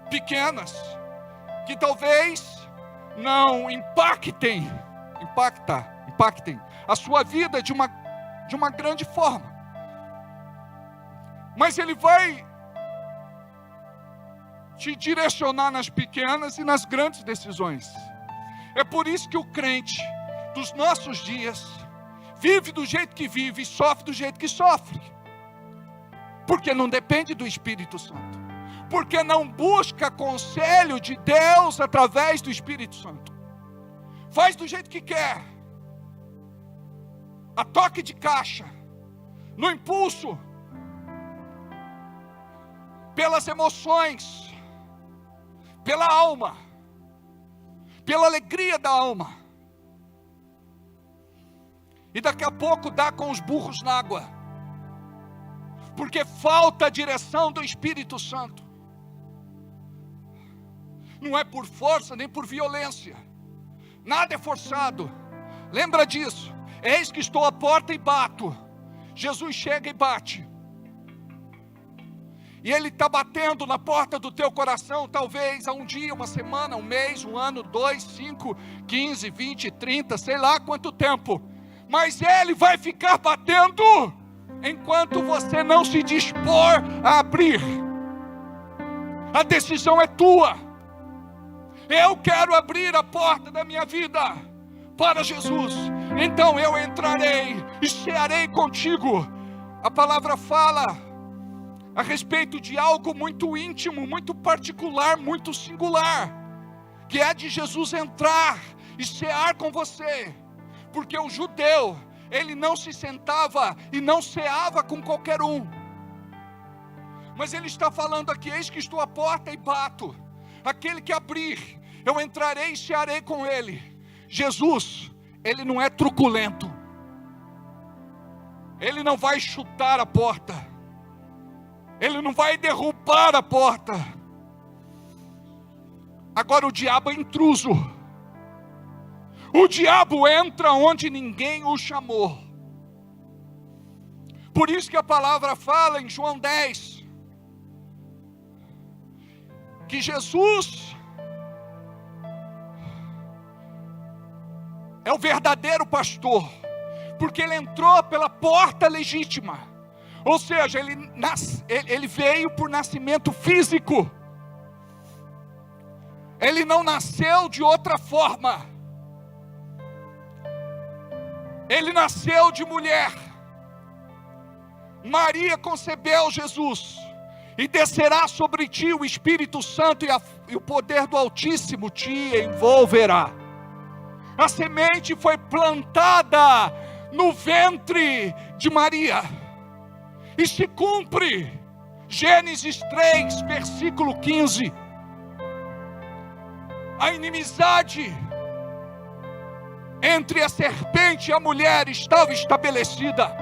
pequenas, que talvez não impactem a sua vida de uma grande forma. Mas ele vai te direcionar nas pequenas e nas grandes decisões. É por isso que o crente dos nossos dias vive do jeito que vive e sofre do jeito que sofre. Porque não depende do Espírito Santo. Porque não busca conselho de Deus através do Espírito Santo. Faz do jeito que quer, a toque de caixa, no impulso, pelas emoções, pela alma, pela alegria da alma. E daqui a pouco dá com os burros na água, porque falta a direção do Espírito Santo. Não é por força nem por violência, nada é forçado. Lembra disso. Eis que estou à porta e bato. Jesus chega e bate. E Ele está batendo na porta do teu coração, talvez há um dia, uma semana, um mês, um ano, 2, 5, 15, 20, 30, sei lá quanto tempo. Mas Ele vai ficar batendo enquanto você não se dispor a abrir. A decisão é tua. Eu quero abrir a porta da minha vida para Jesus, então eu entrarei e cearei contigo. A palavra fala a respeito de algo muito íntimo, muito particular, muito singular, que é de Jesus entrar e cear com você, porque o judeu, ele não se sentava e não ceava com qualquer um, mas ele está falando aqui: eis que estou à porta e bato, aquele que abrir, eu entrarei e cearei com ele. Jesus, ele não é truculento, ele não vai chutar a porta, ele não vai derrubar a porta. Agora o diabo é intruso, o diabo entra onde ninguém o chamou. Por isso que a palavra fala em João 10, que Jesus é o verdadeiro pastor, porque ele entrou pela porta legítima, ou seja, ele veio por nascimento físico, ele não nasceu de outra forma, ele nasceu de mulher. Maria concebeu Jesus, e descerá sobre ti o Espírito Santo, e o poder do Altíssimo te envolverá. A semente foi plantada no ventre de Maria, e se cumpre Gênesis 3, versículo 15. A inimizade entre a serpente e a mulher estava estabelecida,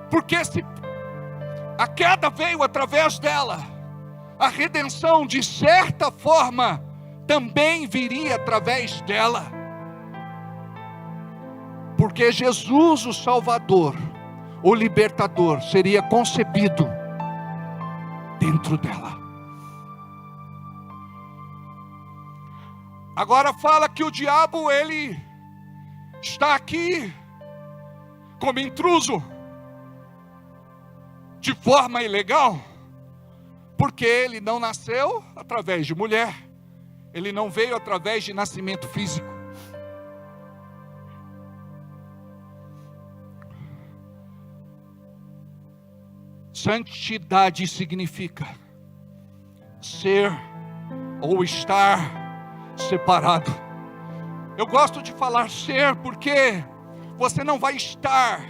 porque se a queda veio através dela, a redenção de certa forma também viria através dela, porque Jesus, o Salvador, o Libertador, seria concebido dentro dela. Agora fala que o diabo, ele está aqui como intruso, de forma ilegal, porque ele não nasceu através de mulher, ele não veio através de nascimento físico. Santidade significa ser ou estar separado. Eu gosto de falar ser, porque você não vai estar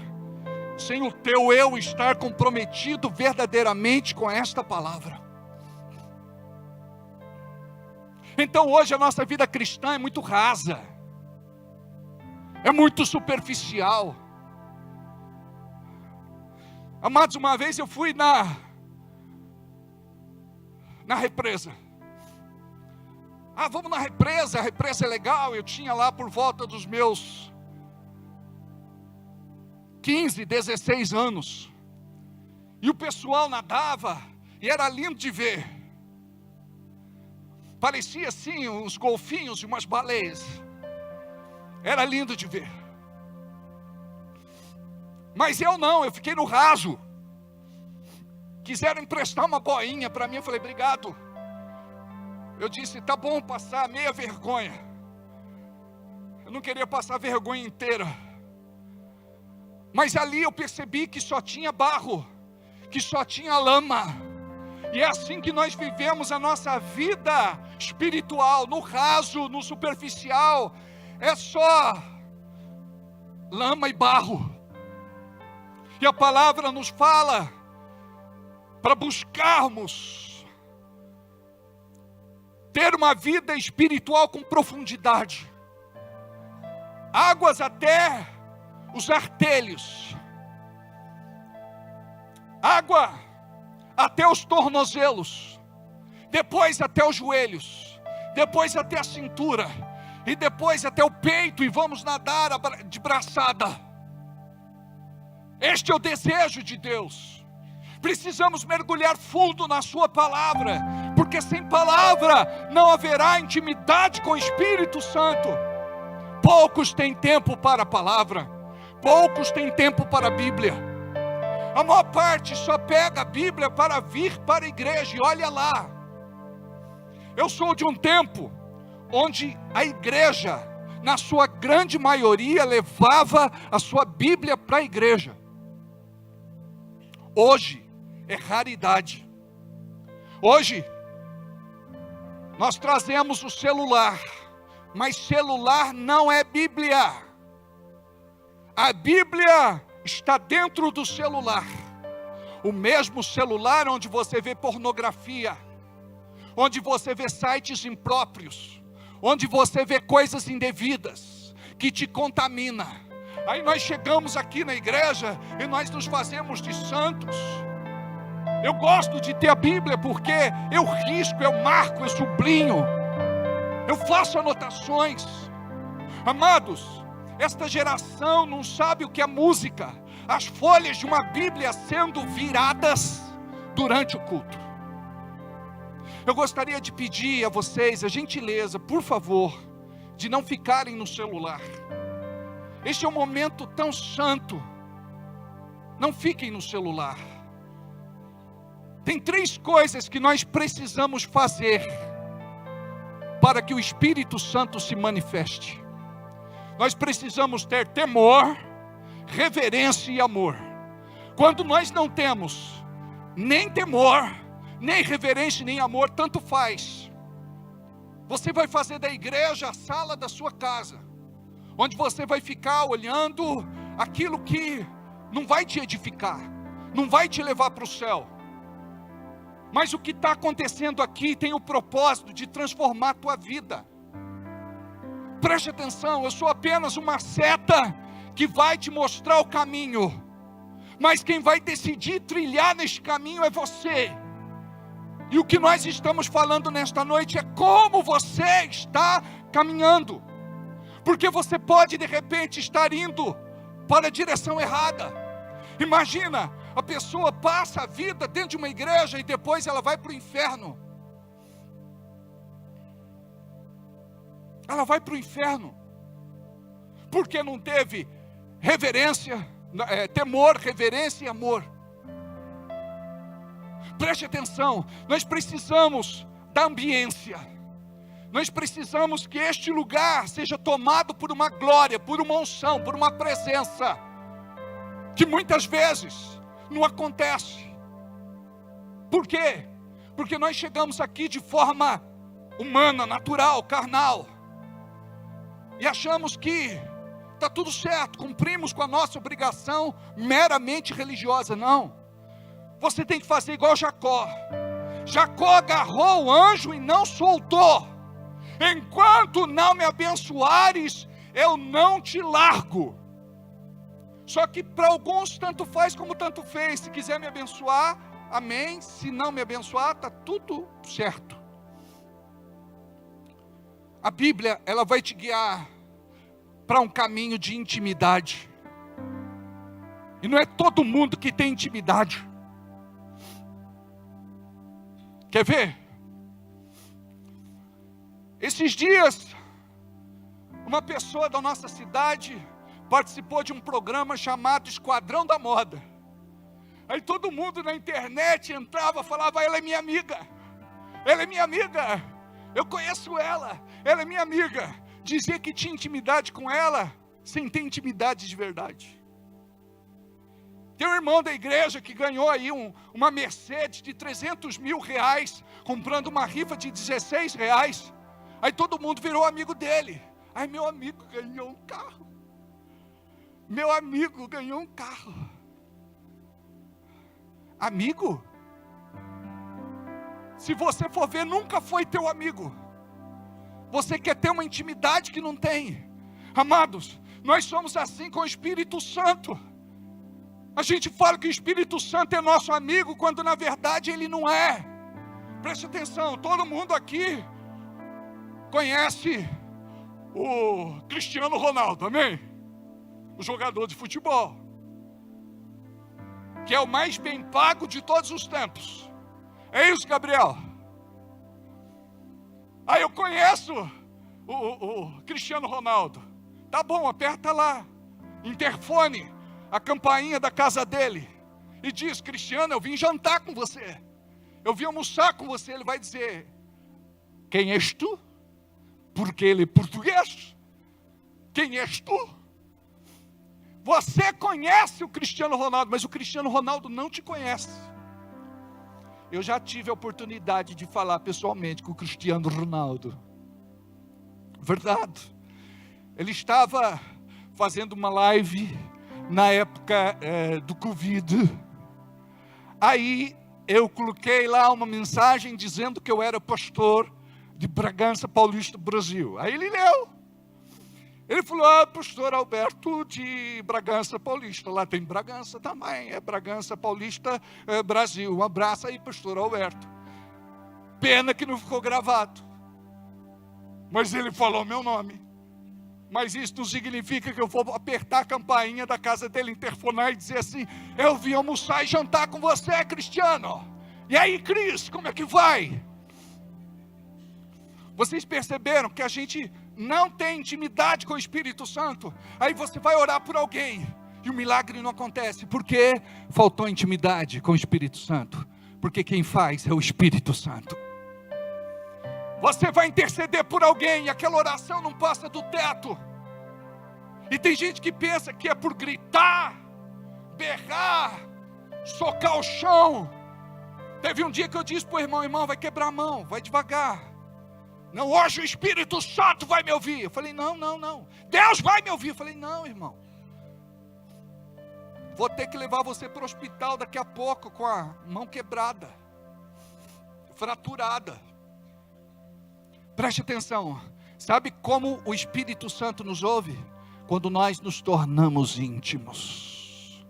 sem o teu eu estar comprometido verdadeiramente com esta palavra. Então hoje a nossa vida cristã é muito rasa, é muito superficial. Amados, uma vez eu fui na represa. Vamos na represa, a represa é legal. Eu tinha lá por volta dos meus 15, 16 anos, e o pessoal nadava, e era lindo de ver, parecia assim uns golfinhos e umas baleias, era lindo de ver, mas eu não, eu fiquei no raso. Quiseram emprestar uma boinha para mim, eu falei: obrigado. Eu disse: tá bom passar meia vergonha, eu não queria passar a vergonha inteira. Mas ali eu percebi que só tinha barro, que só tinha lama. E é assim que nós vivemos a nossa vida espiritual, no raso, no superficial. É só lama e barro. E a palavra nos fala para buscarmos ter uma vida espiritual com profundidade. Águas até os artelhos, água até os tornozelos, depois até os joelhos, depois até a cintura, e depois até o peito, e vamos nadar de braçada. Este é o desejo de Deus. Precisamos mergulhar fundo na sua palavra, porque sem palavra não haverá intimidade com o Espírito Santo. Poucos têm tempo para a palavra, poucos têm tempo para a Bíblia. A maior parte só pega a Bíblia para vir para a igreja, e olha lá. Eu sou de um tempo onde a igreja, na sua grande maioria, levava a sua Bíblia para a igreja. Hoje é raridade. Hoje nós trazemos o celular, mas celular não é Bíblia. A Bíblia está dentro do celular. O mesmo celular onde você vê pornografia, onde você vê sites impróprios, onde você vê coisas indevidas, que te contamina. Aí nós chegamos aqui na igreja e nós nos fazemos de santos. Eu gosto de ter a Bíblia porque eu risco, eu marco, eu sublinho, eu faço anotações. Amados, esta geração não sabe o que é música. As folhas de uma Bíblia sendo viradas durante o culto. Eu gostaria de pedir a vocês a gentileza, por favor, de não ficarem no celular. Este é um momento tão santo. Não fiquem no celular. Tem 3 coisas que nós precisamos fazer para que o Espírito Santo se manifeste. Nós precisamos ter temor, reverência e amor. Quando nós não temos nem temor, nem reverência, nem amor, tanto faz. Você vai fazer da igreja a sala da sua casa, onde você vai ficar olhando aquilo que não vai te edificar, não vai te levar para o céu. Mas o que está acontecendo aqui tem o propósito de transformar a tua vida. Preste atenção, eu sou apenas uma seta que vai te mostrar o caminho, mas quem vai decidir trilhar neste caminho é você. E o que nós estamos falando nesta noite é como você está caminhando, porque você pode de repente estar indo para a direção errada. Imagina, a pessoa passa a vida dentro de uma igreja e depois ela vai para o inferno. Ela vai para o inferno, porque não teve reverência, temor, reverência e amor. Preste atenção, nós precisamos da ambiência. Nós precisamos que este lugar seja tomado por uma glória, por uma unção, por uma presença, que muitas vezes não acontece. Por quê? Porque nós chegamos aqui de forma humana, natural, carnal, e achamos que está tudo certo, cumprimos com a nossa obrigação meramente religiosa. Não, você tem que fazer igual Jacó. Jacó agarrou o anjo e não soltou. Enquanto não me abençoares, eu não te largo. Só que para alguns tanto faz como tanto fez. Se quiser me abençoar, amém. Se não me abençoar, está tudo certo. A Bíblia, ela vai te guiar para um caminho de intimidade. E não é todo mundo que tem intimidade. Quer ver? Esses dias, uma pessoa da nossa cidade participou de um programa chamado Esquadrão da Moda. Aí todo mundo na internet entrava, falava: ela é minha amiga, ela é minha amiga, eu conheço ela é minha amiga. Dizia que tinha intimidade com ela, sem ter intimidade de verdade. Tem um irmão da igreja que ganhou aí uma Mercedes de 300 mil reais, comprando uma rifa de 16 reais. Aí todo mundo virou amigo dele. Aí meu amigo ganhou um carro. Meu amigo ganhou um carro. Amigo? Se você for ver, nunca foi teu amigo. Você quer ter uma intimidade que não tem. Amados, nós somos assim com o Espírito Santo. A gente fala que o Espírito Santo é nosso amigo, quando na verdade ele não é. Preste atenção, todo mundo aqui conhece o Cristiano Ronaldo, amém? O jogador de futebol, que é o mais bem pago de todos os tempos. É isso, Gabriel? Aí eu conheço o Cristiano Ronaldo. Tá bom, aperta lá, interfone, a campainha da casa dele. e diz: Cristiano, eu vim jantar com você, eu vim almoçar com você, ele vai dizer: quem és tu? Porque ele é português. Quem és tu? Você conhece o Cristiano Ronaldo, mas o Cristiano Ronaldo não te conhece. Eu já tive a oportunidade de falar pessoalmente com o Cristiano Ronaldo. Verdade. Ele estava fazendo uma live na época do Covid. Aí eu coloquei lá uma mensagem dizendo que eu era pastor de Bragança Paulista, Brasil. Aí ele leu. Ele falou: pastor Alberto de Bragança Paulista. Lá tem Bragança também, é Bragança Paulista, Brasil. Um abraço aí, pastor Alberto. Pena que não ficou gravado. Mas ele falou meu nome. Mas isso não significa que eu vou apertar a campainha da casa dele, interfonar e dizer assim: eu vim almoçar e jantar com você, Cristiano. E aí, Cris, como é que vai? Vocês perceberam que a gente não tem intimidade com o Espírito Santo? Aí você vai orar por alguém e o milagre não acontece. Por quê? Faltou intimidade com o Espírito Santo. Porque quem faz é o Espírito Santo. Você vai interceder por alguém e aquela oração não passa do teto. E tem gente que pensa que é por gritar, berrar, socar o chão. Teve um dia que eu disse para o irmão: irmão, vai quebrar a mão, vai devagar. Não, hoje o Espírito Santo vai me ouvir. Eu falei: não. Deus vai me ouvir. Eu falei: não, irmão. Vou ter que levar você para o hospital daqui a pouco com a mão quebrada, fraturada. Preste atenção. Sabe como o Espírito Santo nos ouve? Quando nós nos tornamos íntimos.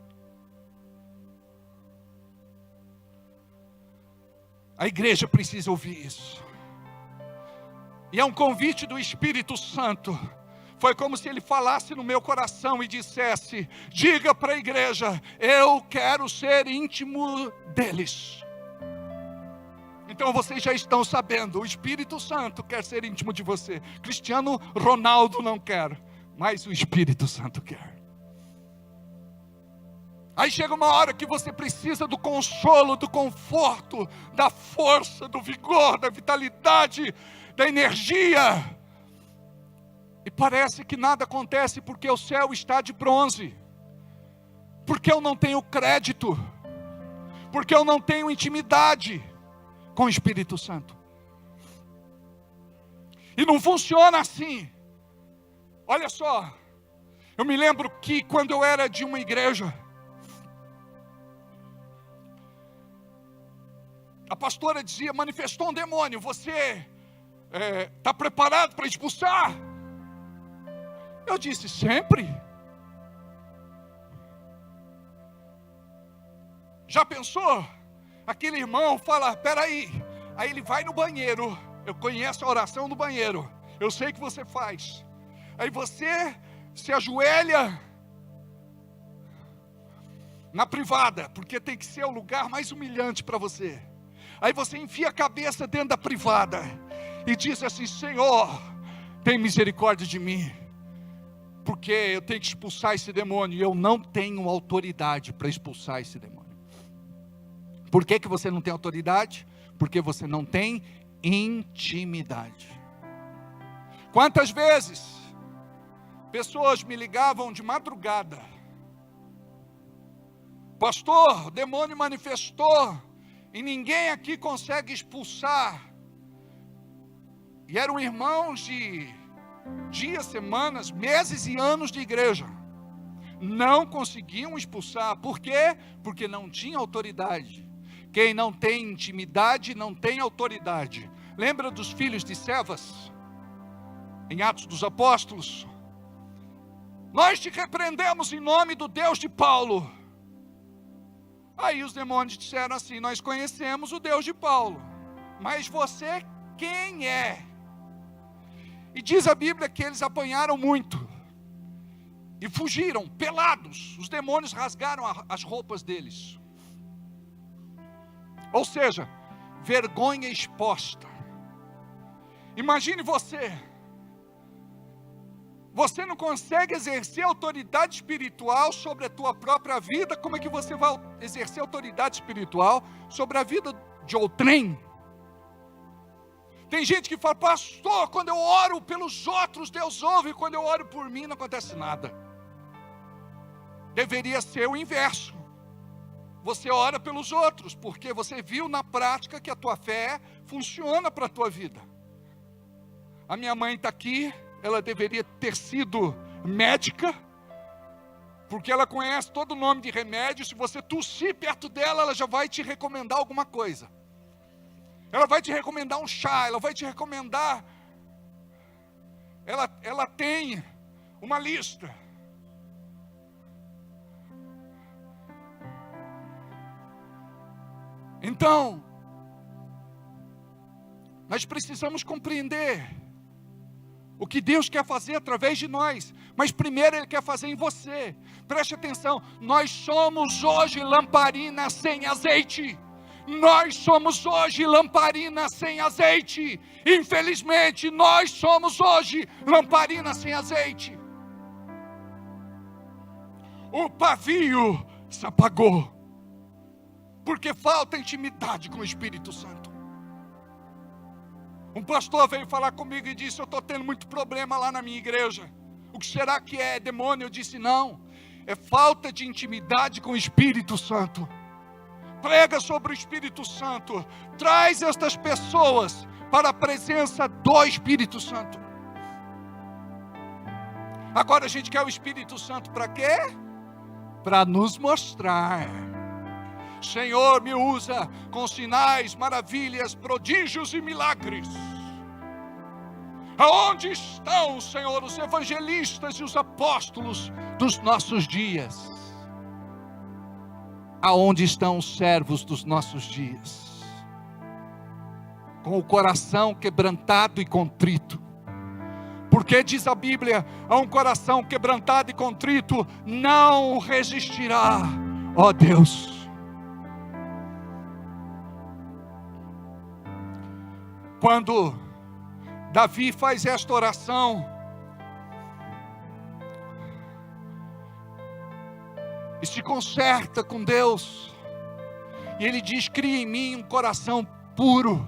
A igreja precisa ouvir isso. E é um convite do Espírito Santo. Foi como se ele falasse no meu coração e dissesse: diga para a igreja, eu quero ser íntimo deles. Então vocês já estão sabendo, o Espírito Santo quer ser íntimo de você. Cristiano Ronaldo não quer, mas o Espírito Santo quer. Aí chega uma hora que você precisa do consolo, do conforto, da força, do vigor, da vitalidade, da energia. E parece que nada acontece porque o céu está de bronze. Porque eu não tenho crédito. Porque eu não tenho intimidade com o Espírito Santo. E não funciona assim. Olha só. Eu me lembro que quando eu era de uma igreja, a pastora dizia: manifestou um demônio, você está preparado para expulsar? Eu disse: sempre. Já pensou? Aquele irmão fala: peraí. Aí ele vai no banheiro. Eu conheço a oração do banheiro. Eu sei que você faz. Aí você se ajoelha na privada, porque tem que ser o lugar mais humilhante para você. Aí você enfia a cabeça dentro da privada e diz assim: Senhor, tem misericórdia de mim, porque eu tenho que expulsar esse demônio e eu não tenho autoridade para expulsar esse demônio. Por que você não tem autoridade? Porque você não tem intimidade. Quantas vezes pessoas me ligavam de madrugada: pastor, o demônio manifestou e ninguém aqui consegue expulsar. E eram irmãos de dias, semanas, meses e anos de igreja. Não conseguiam expulsar. Por quê? Porque não tinha autoridade. Quem não tem intimidade não tem autoridade. Lembra dos filhos de Cefas? Em Atos dos Apóstolos: nós te repreendemos em nome do Deus de Paulo. Aí os demônios disseram assim: nós conhecemos o Deus de Paulo, mas você quem é? E diz a Bíblia que eles apanharam muito e fugiram pelados. Os demônios rasgaram as roupas deles. Ou seja, vergonha exposta. Imagine você você não consegue exercer autoridade espiritual sobre a tua própria vida, como é que você vai exercer autoridade espiritual sobre a vida de outrem? Tem gente que fala, pastor, quando eu oro pelos outros, Deus ouve, quando eu oro por mim, não acontece nada. Deveria ser o inverso. Você ora pelos outros, porque você viu na prática que a tua fé funciona para a tua vida. A minha mãe está aqui, ela deveria ter sido médica, porque ela conhece todo o nome de remédio. Se você tossir perto dela, ela já vai te recomendar alguma coisa. Ela vai te recomendar um chá, ela vai te recomendar. Ela tem uma lista. Então, nós precisamos compreender o que Deus quer fazer através de nós, mas primeiro Ele quer fazer em você. Preste atenção, nós somos hoje lamparina sem azeite. Nós somos hoje lamparina sem azeite. Infelizmente, nós somos hoje lamparina sem azeite. O pavio se apagou, porque falta intimidade com o Espírito Santo. Um pastor veio falar comigo e disse, eu estou tendo muito problema lá na minha igreja. O que será que é demônio? Eu disse, não, é falta de intimidade com o Espírito Santo. Prega sobre o Espírito Santo, traz estas pessoas para a presença do Espírito Santo. Agora a gente quer o Espírito Santo para quê? Para nos mostrar. Senhor, me usa com sinais, maravilhas, prodígios e milagres. Aonde estão, Senhor, os evangelistas e os apóstolos dos nossos dias? Aonde estão os servos dos nossos dias? Com o coração quebrantado e contrito. Porque diz a Bíblia, a um coração quebrantado e contrito não resistirá, ó Deus. Quando Davi faz esta oração, e se conserta com Deus, e ele diz, cria em mim um coração puro.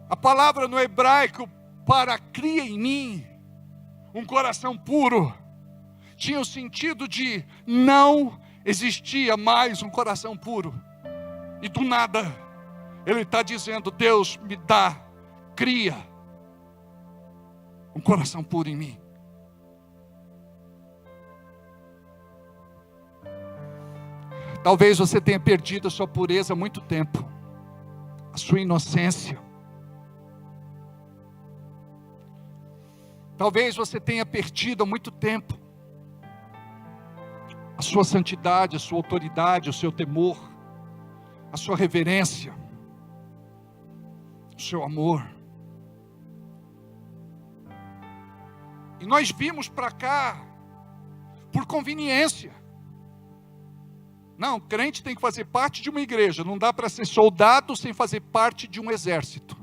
A palavra no hebraico para cria em mim um coração puro, tinha o sentido de não existia mais um coração puro, e do nada, ele está dizendo, Deus me dá, cria um coração puro em mim. Talvez você tenha perdido a sua pureza há muito tempo, a sua inocência. Talvez você tenha perdido há muito tempo a sua santidade, a sua autoridade, o seu temor, a sua reverência, o seu amor. E nós vimos para cá por conveniência. Não, crente tem que fazer parte de uma igreja. Não dá para ser soldado sem fazer parte de um exército.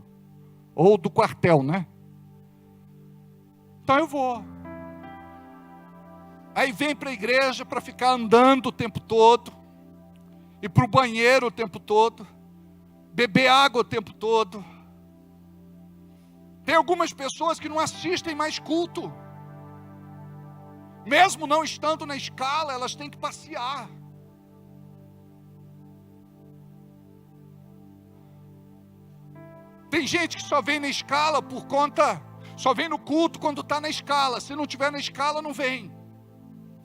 Ou do quartel, né? Então eu vou. Aí vem para a igreja para ficar andando o tempo todo. Ir para o banheiro o tempo todo. Beber água o tempo todo. Tem algumas pessoas que não assistem mais culto. Mesmo não estando na escala, elas têm que passear. Tem gente que só vem na escala por conta, só vem no culto quando está na escala. Se não estiver na escala, não vem.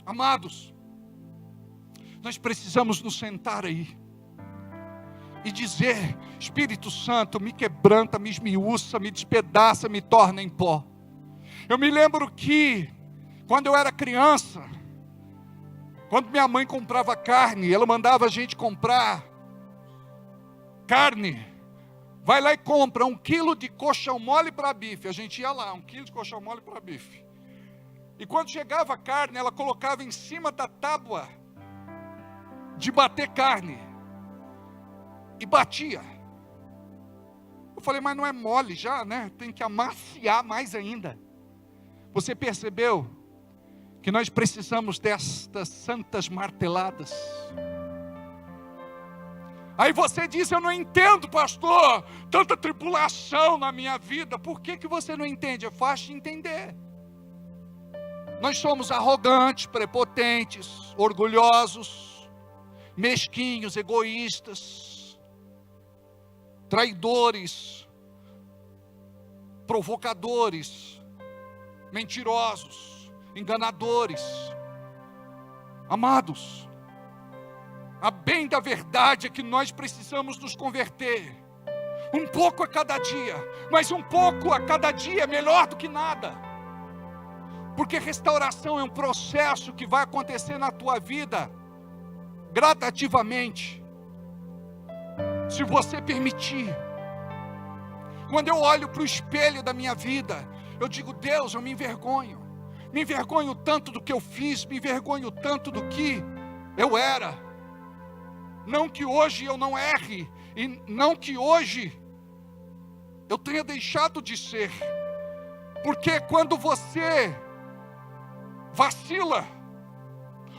Amados, nós precisamos nos sentar aí e dizer, Espírito Santo, me quebranta, me esmiuça, me despedaça, me torna em pó. Eu me lembro que, quando eu era criança, quando minha mãe comprava carne, ela mandava a gente comprar carne. Vai lá e compra 1 quilo de coxão mole para bife. A gente ia lá, 1 quilo de coxão mole para bife. E quando chegava a carne, ela colocava em cima da tábua de bater carne. E batia. Eu falei, mas não é mole já, né? Tem que amaciar mais ainda. Você percebeu que nós precisamos destas santas marteladas? Aí você diz: eu não entendo, pastor, tanta tribulação na minha vida. Por que você não entende? É fácil de entender. Nós somos arrogantes, prepotentes, orgulhosos, mesquinhos, egoístas, traidores, provocadores, mentirosos, enganadores. Amados, a bem da verdade é que nós precisamos nos converter, um pouco a cada dia, mas um pouco a cada dia é melhor do que nada, porque restauração é um processo que vai acontecer na tua vida, gradativamente, se você permitir. Quando eu olho para o espelho da minha vida, eu digo: Deus, eu me envergonho tanto do que eu fiz, me envergonho tanto do que eu era. Não que hoje eu não erre, e não que hoje eu tenha deixado de ser, porque quando você vacila,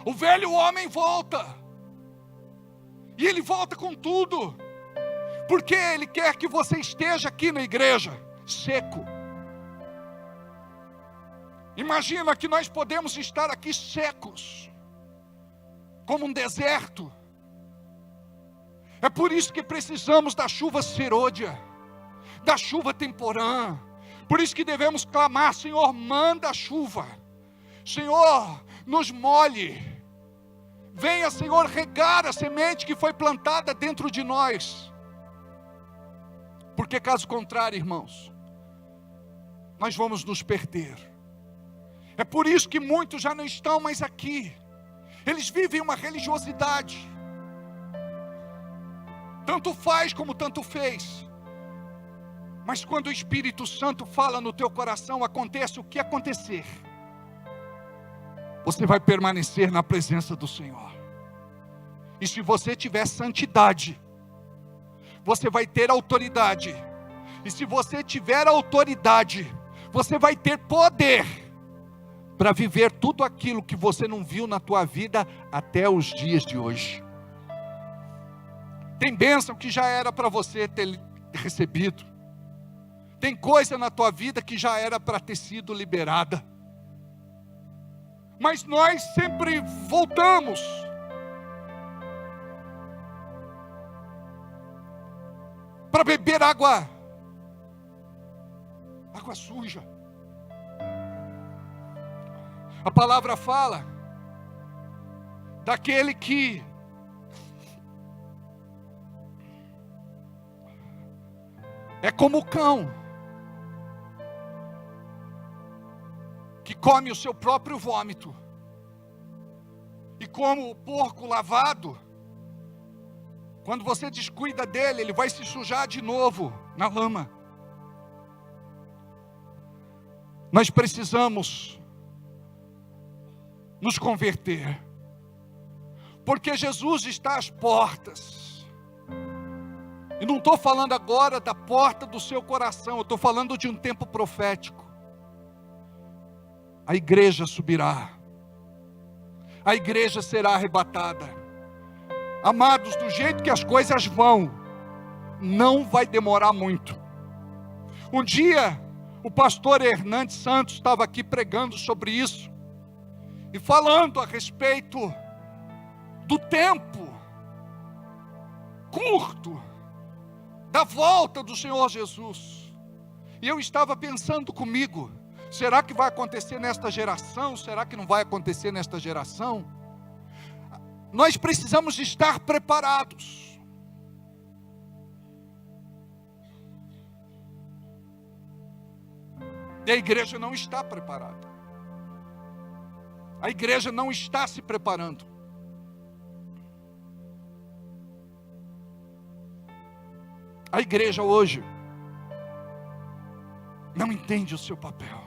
o velho homem volta, e ele volta com tudo, porque ele quer que você esteja aqui na igreja, seco. Imagina que nós podemos estar aqui secos, como um deserto. É por isso que precisamos da chuva serôdia, da chuva temporã. Por isso que devemos clamar: Senhor, manda a chuva. Senhor, nos molhe. Venha, Senhor, regar a semente que foi plantada dentro de nós. Porque caso contrário, irmãos, nós vamos nos perder. É por isso que muitos já não estão mais aqui. Eles vivem uma religiosidade. Tanto faz como tanto fez. Mas quando o Espírito Santo fala no teu coração, aconteça o que acontecer, você vai permanecer na presença do Senhor. E se você tiver santidade, você vai ter autoridade. E se você tiver autoridade, você vai ter poder para viver tudo aquilo que você não viu na tua vida até os dias de hoje. Tem bênção que já era para você ter recebido. Tem coisa na tua vida que já era para ter sido liberada. Mas nós sempre voltamos. Para beber água suja. A palavra fala daquele que é como o cão que come o seu próprio vômito, e como o porco lavado, quando você descuida dele, ele vai se sujar de novo na lama. Nós precisamos nos converter, porque Jesus está às portas. E não estou falando agora da porta do seu coração, eu estou falando de um tempo profético. A igreja subirá, a igreja será arrebatada. Amados, do jeito que as coisas vão, não vai demorar muito. Um dia, o pastor Hernandes Santos estava aqui pregando sobre isso, e falando a respeito do tempo curto da volta do Senhor Jesus. E eu estava pensando comigo: será que vai acontecer nesta geração? Será que não vai acontecer nesta geração? Nós precisamos estar preparados. E a igreja não está preparada. A igreja não está se preparando. A igreja hoje não entende o seu papel.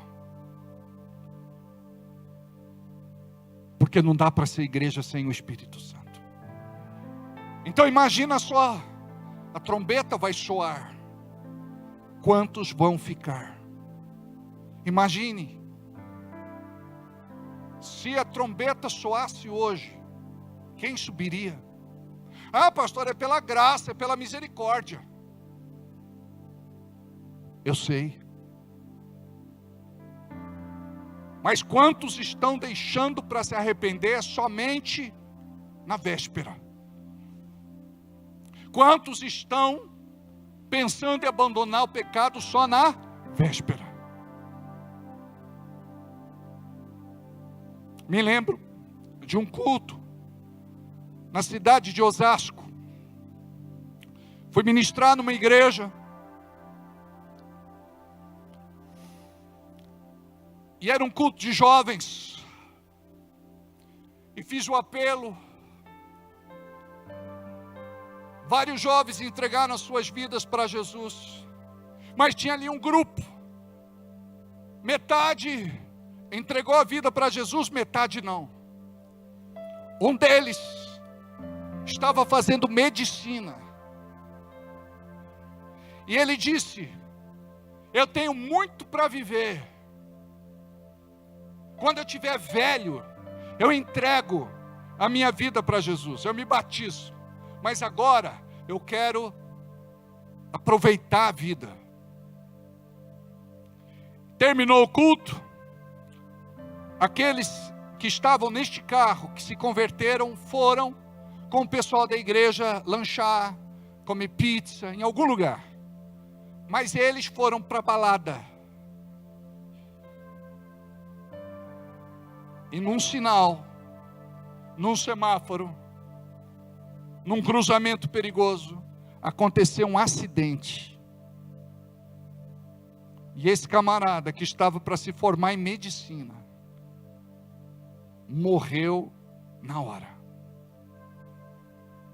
Porque não dá para ser igreja sem o Espírito Santo. Então imagina só, a trombeta vai soar. Quantos vão ficar? Imagine se a trombeta soasse hoje, quem subiria? Ah, pastor, é pela graça, é pela misericórdia. Eu sei. Mas quantos estão deixando para se arrepender somente na véspera? Quantos estão pensando em abandonar o pecado só na véspera? Me lembro de um culto na cidade de Osasco. Fui ministrar numa igreja. E era um culto de jovens. E fiz o apelo. Vários jovens entregaram as suas vidas para Jesus. Mas tinha ali um grupo. Metade entregou a vida para Jesus, metade não. Um deles estava fazendo medicina. E ele disse: eu tenho muito para viver. Quando eu estiver velho, eu entrego a minha vida para Jesus, eu me batizo. Mas agora eu quero aproveitar a vida. Terminou o culto. Aqueles que estavam neste carro, que se converteram, foram com o pessoal da igreja lanchar, comer pizza em algum lugar. Mas eles foram para a balada. E num sinal, num semáforo, num cruzamento perigoso, aconteceu um acidente. E esse camarada que estava para se formar em medicina, morreu na hora.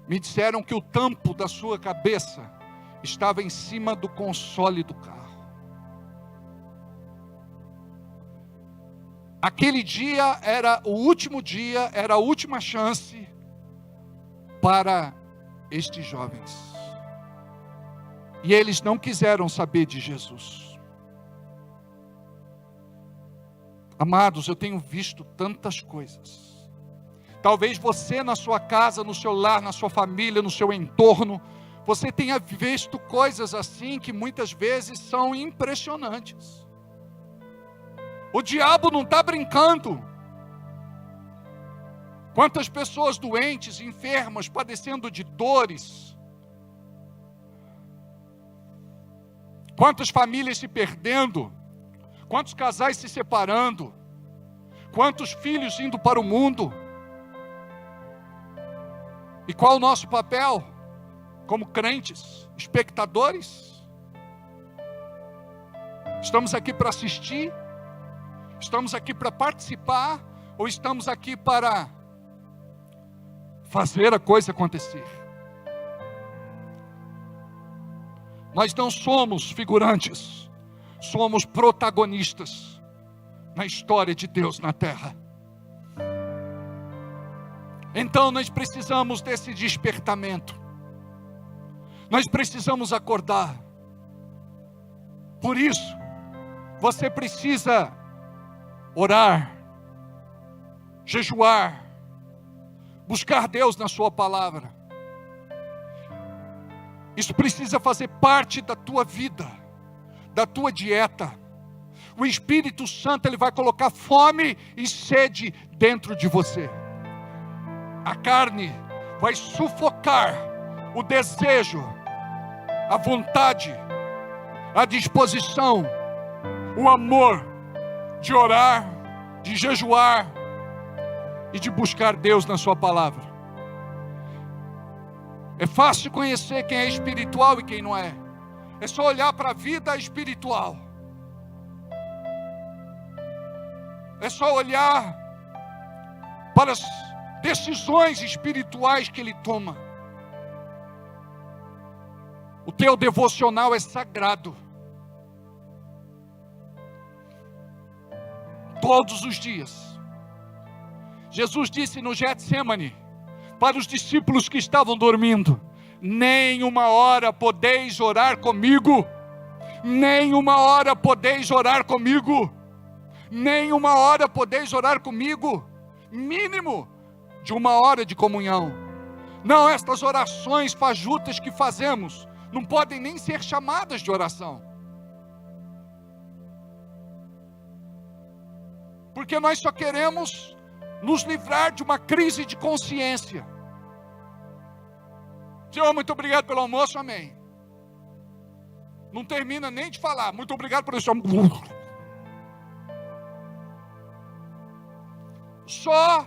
Me disseram que o tampo da sua cabeça estava em cima do console do carro. Aquele dia era o último dia, era a última chance para estes jovens. E eles não quiseram saber de Jesus. Amados, eu tenho visto tantas coisas. Talvez você na sua casa, no seu lar, na sua família, no seu entorno, você tenha visto coisas assim que muitas vezes são impressionantes. O diabo não está brincando. Quantas pessoas doentes, enfermas, padecendo de dores. Quantas famílias se perdendo. Quantos casais se separando. Quantos filhos indo para o mundo. E qual o nosso papel? Como crentes, espectadores? Estamos aqui para assistir? Estamos aqui para participar? Ou estamos aqui para fazer a coisa acontecer? Nós não somos figurantes, somos protagonistas na história de Deus na terra. Então nós precisamos desse despertamento. Nós precisamos acordar. Por isso, você precisa orar, jejuar, buscar Deus na sua palavra. Isso precisa fazer parte da tua vida, da tua dieta. O Espírito Santo, ele vai colocar fome e sede dentro de você. A carne vai sufocar o desejo, a vontade, a disposição, o amor de orar, de jejuar e de buscar Deus na sua palavra. É fácil conhecer quem é espiritual e quem não é. É só olhar para a vida espiritual. É só olhar para as decisões espirituais que ele toma. O teu devocional é sagrado. Todos os dias. Jesus disse no Getsemane para os discípulos que estavam dormindo: nem uma hora podeis orar comigo. Nem uma hora podeis orar comigo. Nem 1 hora podeis orar comigo, mínimo de 1 hora de comunhão. Não, estas orações fajutas que fazemos não podem nem ser chamadas de oração. Porque nós só queremos nos livrar de uma crise de consciência. Senhor, muito obrigado pelo almoço, amém. Não termina nem de falar, muito obrigado por isso. Só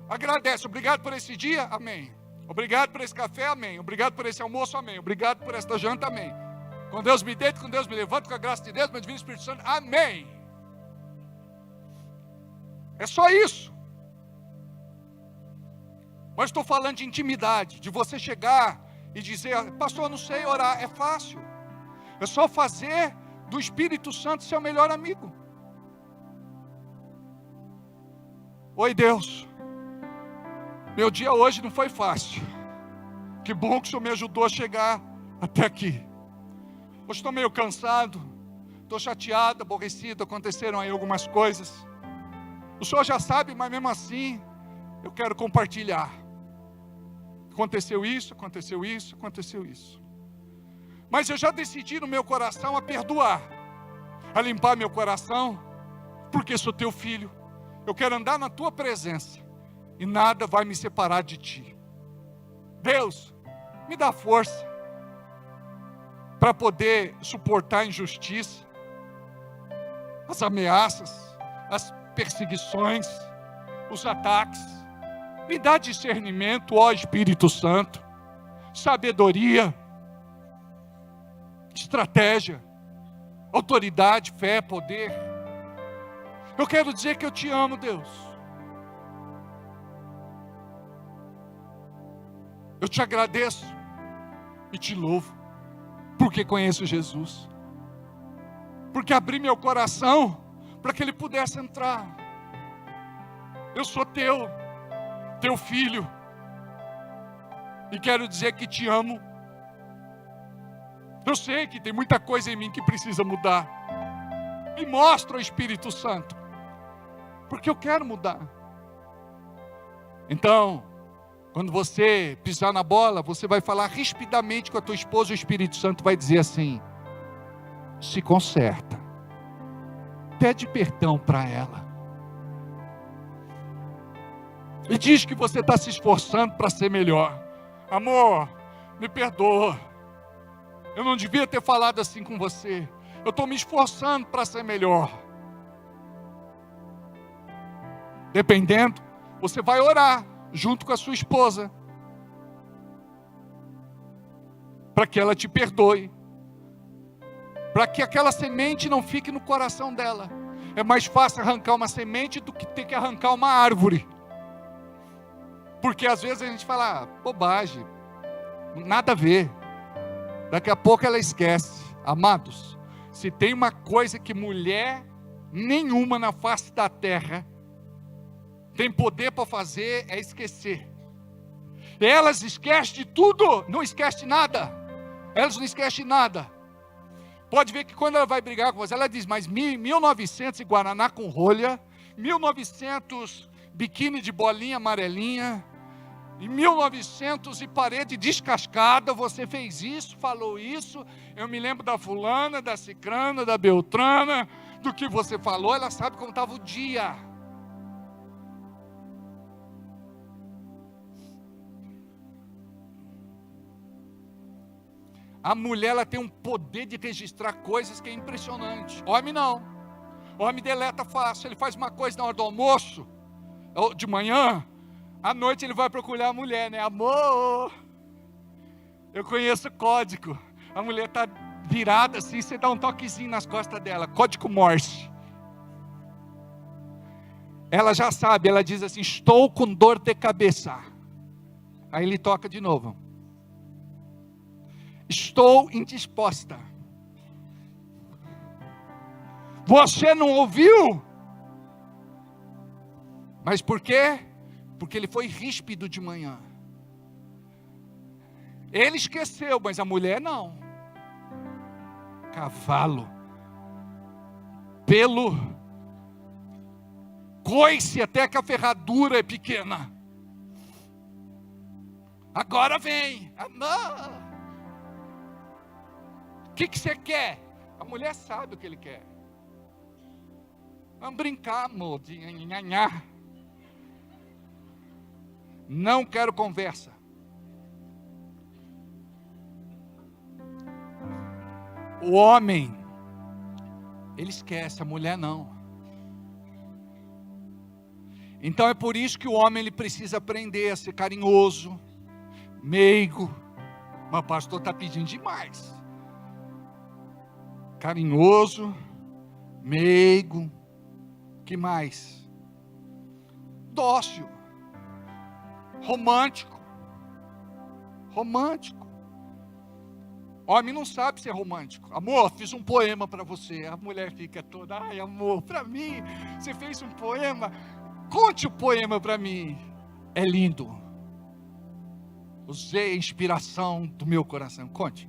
agradece, obrigado por esse dia, amém. Obrigado por esse café, amém. Obrigado por esse almoço, amém. Obrigado por esta janta, amém. Com Deus me deito, com Deus me levanto, com a graça de Deus, meu divino Espírito Santo, amém. É só isso. Mas estou falando de intimidade, de você chegar e dizer, pastor, eu não sei orar. É fácil. É só fazer do Espírito Santo seu melhor amigo. Oi, Deus. Meu dia hoje não foi fácil. Que bom que o Senhor me ajudou a chegar até aqui. Hoje estou meio cansado, estou chateado, aborrecido, aconteceram aí algumas coisas. O Senhor já sabe, mas mesmo assim, eu quero compartilhar. Aconteceu isso, aconteceu isso, aconteceu isso. Mas eu já decidi no meu coração a perdoar, a limpar meu coração, porque sou teu filho. Eu quero andar na tua presença e nada vai me separar de ti. Deus, me dá força para poder suportar a injustiça, as ameaças, as perseguições, os ataques. Me dá discernimento, ó Espírito Santo, sabedoria, estratégia, autoridade, fé, poder. Eu quero dizer que eu te amo, Deus. Eu te agradeço e te louvo, porque conheço Jesus, porque abri meu coração para que Ele pudesse entrar. Eu sou teu filho, e quero dizer que te amo. Eu sei que tem muita coisa em mim que precisa mudar. Me mostra o Espírito Santo, porque eu quero mudar. Então, quando você pisar na bola, você vai falar rispidamente com a tua esposa, o Espírito Santo vai dizer assim: se conserta, pede perdão para ela, e diz que você está se esforçando para ser melhor. Amor, me perdoa, eu não devia ter falado assim com você, eu estou me esforçando para ser melhor. Dependendo, você vai orar junto com a sua esposa, para que ela te perdoe, para que aquela semente não fique no coração dela. É mais fácil arrancar uma semente do que ter que arrancar uma árvore, porque às vezes a gente fala, bobagem, nada a ver, daqui a pouco ela esquece. Amados, se tem uma coisa que mulher nenhuma na face da terra tem poder para fazer, é esquecer. Elas esquecem de tudo, não esquecem nada. Elas não esquecem nada. Pode ver que quando ela vai brigar com você, ela diz, mas 1900 e guaraná com rolha, 1900 biquíni de bolinha amarelinha, em 1900 e parede descascada, você fez isso, falou isso, eu me lembro da fulana, da cicrana, da beltrana, do que você falou, ela sabe como estava o dia. A mulher, ela tem um poder de registrar coisas que é impressionante. Homem não. Homem deleta fácil. Ele faz uma coisa na hora do almoço, de manhã, à noite ele vai procurar a mulher, né? Amor, eu conheço o código. A mulher está virada assim, você dá um toquezinho nas costas dela, código Morse. Ela já sabe, ela diz assim, estou com dor de cabeça. Aí ele toca de novo. Estou indisposta. Você não ouviu? Mas por quê? Porque ele foi ríspido de manhã. Ele esqueceu, mas a mulher não. Cavalo, pelo coice até que a ferradura é pequena. Agora vem. Ah, não. O que você quer? A mulher sabe o que ele quer. Vamos brincar, amor, de nhanhá. Não quero conversa. O homem, ele esquece, a mulher não. Então é por isso que o homem ele precisa aprender a ser carinhoso, meigo. Mas o pastor está pedindo demais. Carinhoso, meigo, que mais? Dócil, romântico. Romântico. Homem não sabe ser romântico. Amor, fiz um poema para você. A mulher fica toda, ai amor, para mim, você fez um poema? Conte o poema para mim. É lindo. Usei a inspiração do meu coração. Conte.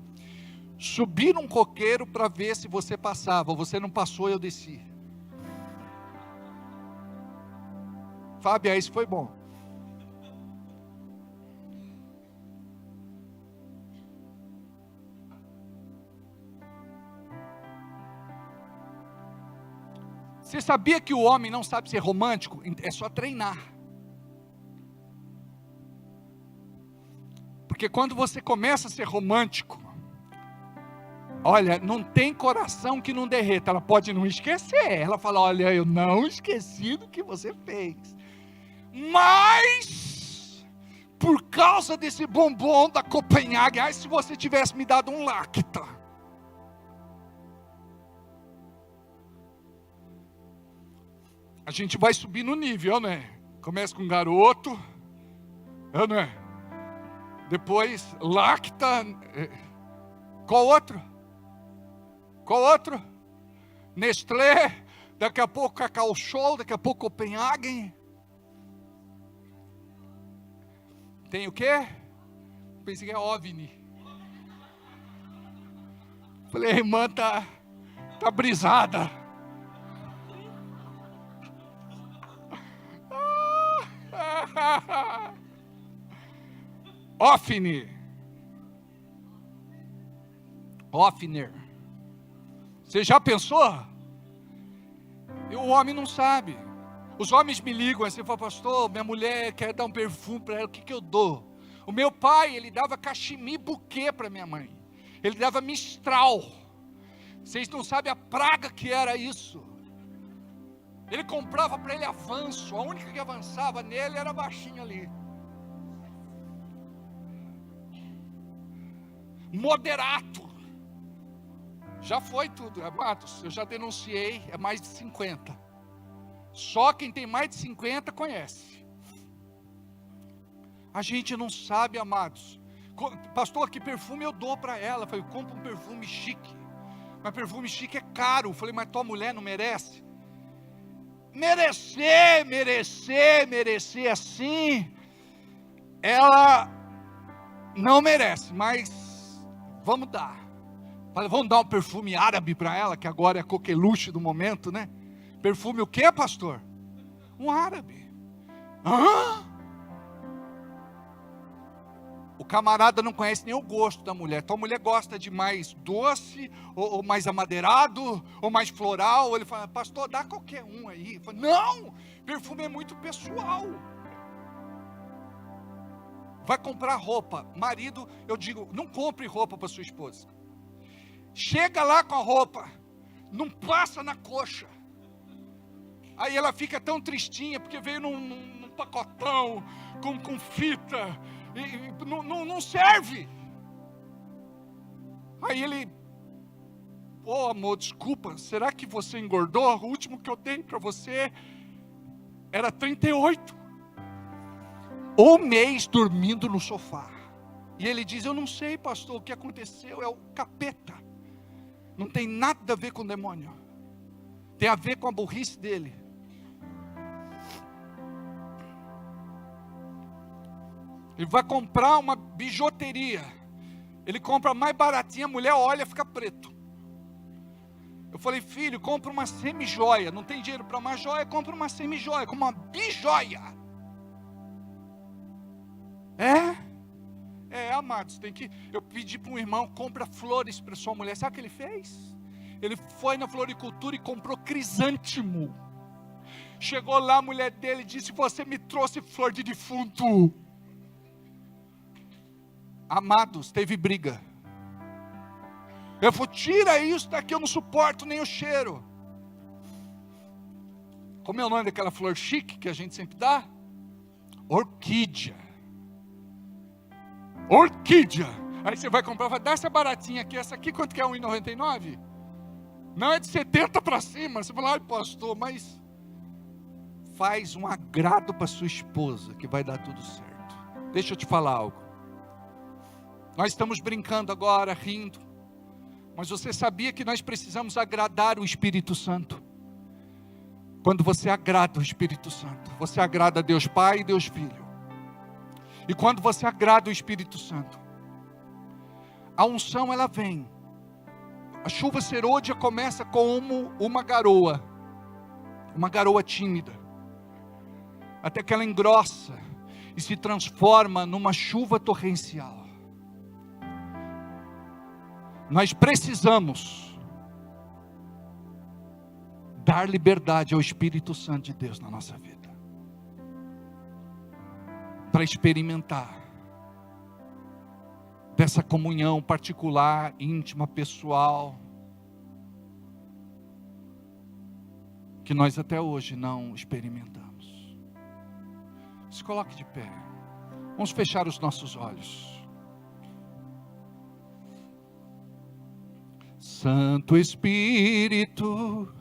Subi num coqueiro para ver se você passava. Você não passou, eu desci. Fábio, isso foi bom. Você sabia que o homem não sabe ser romântico? É só treinar. Porque quando você começa a ser romântico, olha, não tem coração que não derreta. Ela pode não esquecer. Ela fala, olha, eu não esqueci do que você fez. Mas, por causa desse bombom da Copenhague, ai, se você tivesse me dado um Lacta. A gente vai subir no nível, né? Começa com garoto, né? Depois Lacta. Qual outro? Qual outro? Nestlé. Daqui a pouco Cacau Show. Daqui a pouco Copenhagen. Tem o quê? Pensei que é OVNI. Falei, a irmã tá brisada. Offner. Você já pensou? E o homem não sabe. Os homens me ligam assim, falam, pastor, minha mulher quer dar um perfume para ela, o que eu dou? O meu pai, ele dava cachemir buquê para minha mãe. Ele dava Mistral. Vocês não sabem a praga que era isso. Ele comprava para ele Avanço. A única que avançava nele era a baixinha ali. Moderato. Já foi tudo, amados. Eu já denunciei, é mais de 50. Só quem tem mais de 50 conhece. A gente não sabe, amados. Pastor, que perfume eu dou para ela? Eu falei, compra um perfume chique. Mas perfume chique é caro. Eu falei, mas tua mulher não merece? Merecer assim, ela não merece, mas vamos dar. Vamos dar um perfume árabe para ela, que agora é a coqueluche do momento, né? Perfume o que, pastor? Um árabe. Hã? O camarada não conhece nem o gosto da mulher. Tua mulher gosta de mais doce, ou mais amadeirado, ou mais floral. Ele fala, pastor, dá qualquer um aí. Falo, não, perfume é muito pessoal. Vai comprar roupa. Marido, eu digo, não compre roupa para sua esposa. Chega lá com a roupa, não passa na coxa. Aí ela fica tão tristinha, porque veio num pacotão, com fita. Não serve. Aí ele, amor, desculpa, será que você engordou? O último que eu dei para você era 38. Um mês dormindo no sofá. E ele diz, eu não sei, pastor, o que aconteceu é o capeta. Não tem nada a ver com o demônio. Tem a ver com a burrice dele. Ele vai comprar uma bijuteria. Ele compra mais baratinha, a mulher olha e fica preto. Eu falei, filho, compra uma semi-joia. Não tem dinheiro para uma joia, compra uma semi-joia, como uma bijoia. Amados, eu pedi para um irmão, compra flores para sua mulher. Sabe o que ele fez? Ele foi na floricultura e comprou crisântemo. Chegou lá, a mulher dele disse, você me trouxe flor de defunto. Amados, teve briga. Eu falei, tira isso daqui, eu não suporto nem o cheiro. Como é o nome daquela flor chique que a gente sempre dá? Orquídea. Orquídea. Aí você vai comprar, vai dar essa baratinha aqui. Essa aqui quanto que é? R$1,99? Não, é de 70 para cima. Você fala, ai pastor, mas faz um agrado para sua esposa, que vai dar tudo certo. Deixa eu te falar algo. Nós estamos brincando agora, rindo. Mas você sabia que nós precisamos agradar o Espírito Santo? Quando você agrada o Espírito Santo, você agrada a Deus Pai e Deus Filho. E quando você agrada o Espírito Santo, a unção ela vem. A chuva serôdia começa como uma garoa tímida, até que ela engrossa e se transforma numa chuva torrencial. Nós precisamos dar liberdade ao Espírito Santo de Deus na nossa vida, para experimentar dessa comunhão particular, íntima, pessoal, que nós até hoje não experimentamos. Se coloque de pé. Vamos fechar os nossos olhos. Santo Espírito,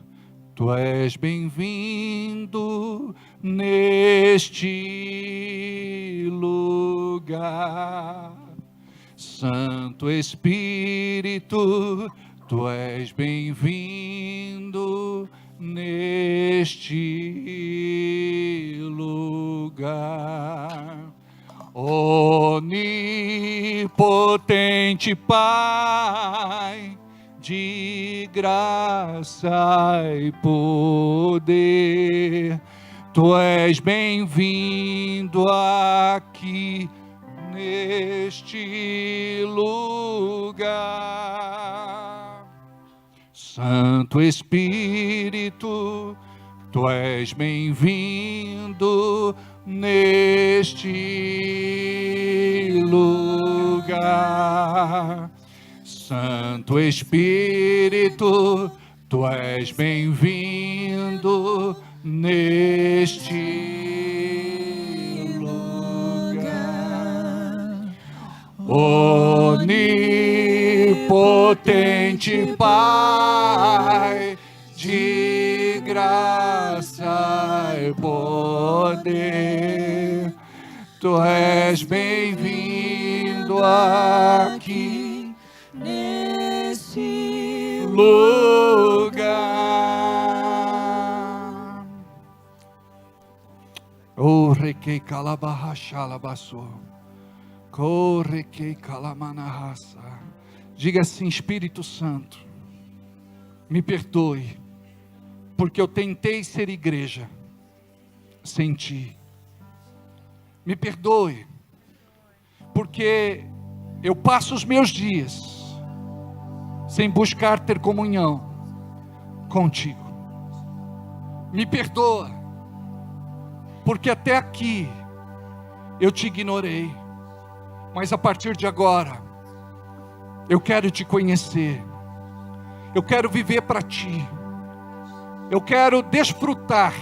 Tu és bem-vindo neste lugar. Santo Espírito, Tu és bem-vindo neste lugar. Onipotente Pai, de graça e poder, Tu és bem-vindo aqui neste lugar. Santo Espírito, Tu és bem-vindo neste lugar. Santo Espírito, Tu és bem-vindo neste lugar. Onipotente Pai, de graça e poder, Tu és bem-vindo aqui nesse lugar. O requei calabahachalabaço, correquei calamanahassa. Diga assim: Espírito Santo, me perdoe, porque eu tentei ser igreja sem Ti. Me perdoe, porque eu passo os meus dias sem buscar ter comunhão contigo. Me perdoa, porque até aqui eu te ignorei, mas a partir de agora eu quero te conhecer, eu quero viver para Ti, eu quero desfrutar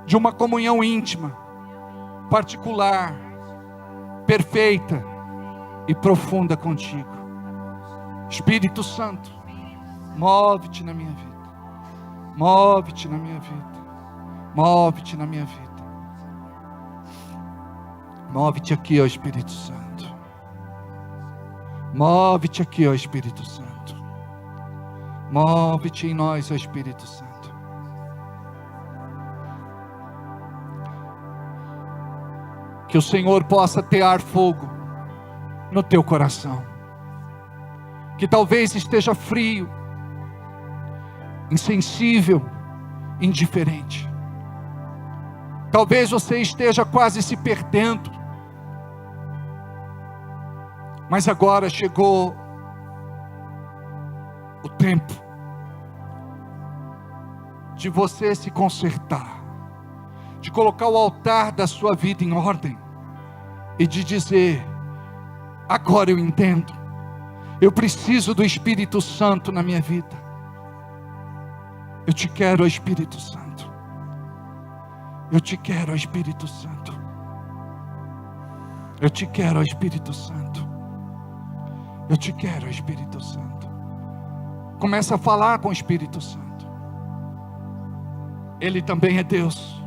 de uma comunhão íntima, particular, perfeita e profunda contigo. Espírito Santo, move-te na minha vida, move-te na minha vida, move-te na minha vida, move-te aqui, ó Espírito Santo, move-te aqui, ó Espírito Santo, move-te em nós, ó Espírito Santo. Que o Senhor possa atear fogo no teu coração, que talvez esteja frio, insensível, indiferente. Talvez você esteja quase se perdendo, mas agora chegou o tempo de você se consertar, de colocar o altar da sua vida em ordem e de dizer: agora eu entendo, eu preciso do Espírito Santo na minha vida. Eu te quero, ó Espírito Santo. Eu te quero, ó Espírito Santo. Eu te quero, ó Espírito Santo. Eu te quero, ó Espírito Santo. Começa a falar com o Espírito Santo. Ele também é Deus.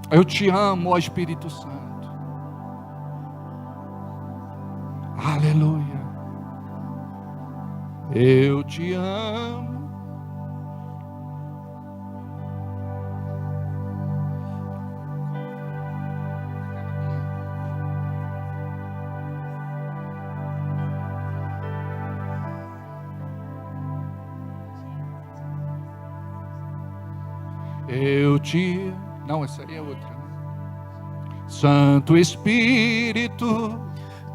Eu te amo, ó Espírito Santo. Aleluia. Eu te amo. Não, essa aí é outra. Santo Espírito,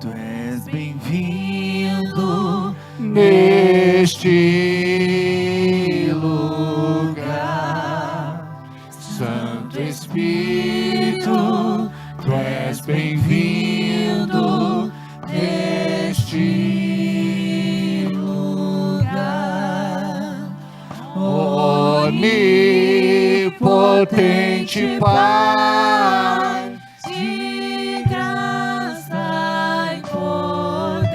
Tu és bem-vindo neste lugar. Santo Espírito, Tu és bem-vindo neste lugar. Onipotente Pai, de graça e poder,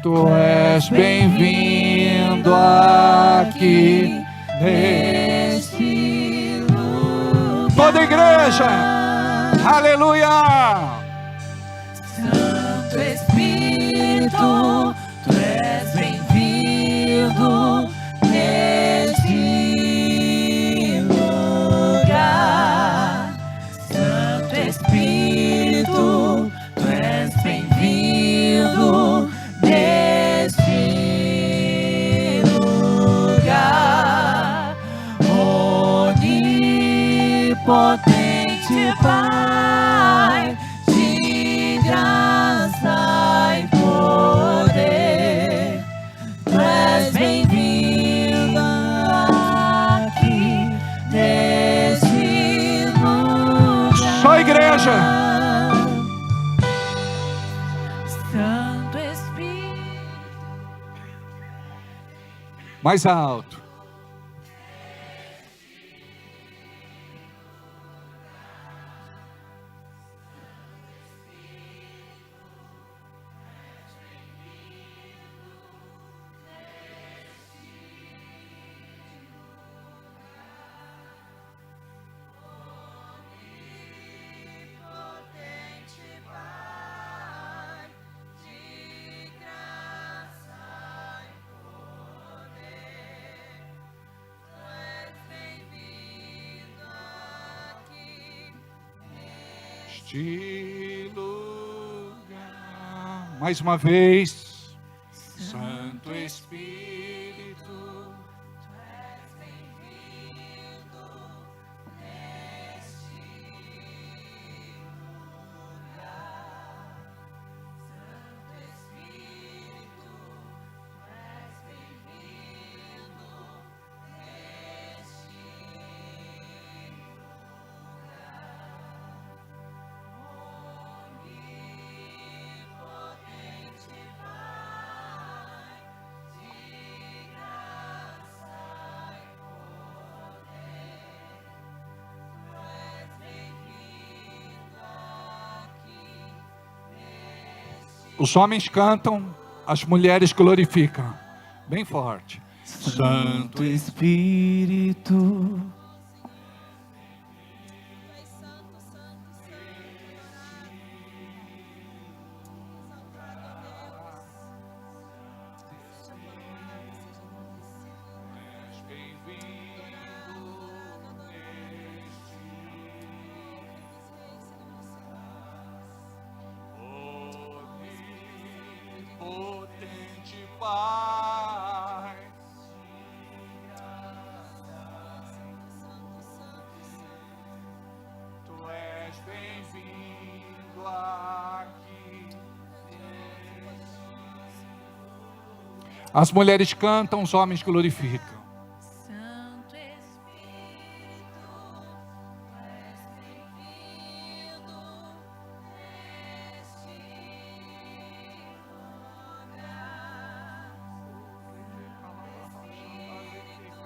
Tu és bem-vindo aqui neste lugar. Toda a igreja, aleluia. Santo Espírito, Tu és bem-vindo neste lugar. Santo Espírito, Tu és bem-vindo neste lugar. Onipotente Pai, de graça e poder, Tu és bem-vindo aqui neste lugar. Só a igreja. Santo Espírito. Mais alto. Este lugar. Mais uma vez. Santo Espírito, Tu és bem-vindo neste lugar. Santo Espírito, Tu és bem-vindo neste Os homens cantam, as mulheres glorificam. Bem forte. Santo Espírito, Onipotente Pai, As mulheres cantam, os homens glorificam. Santo Espírito, és bem-vindo neste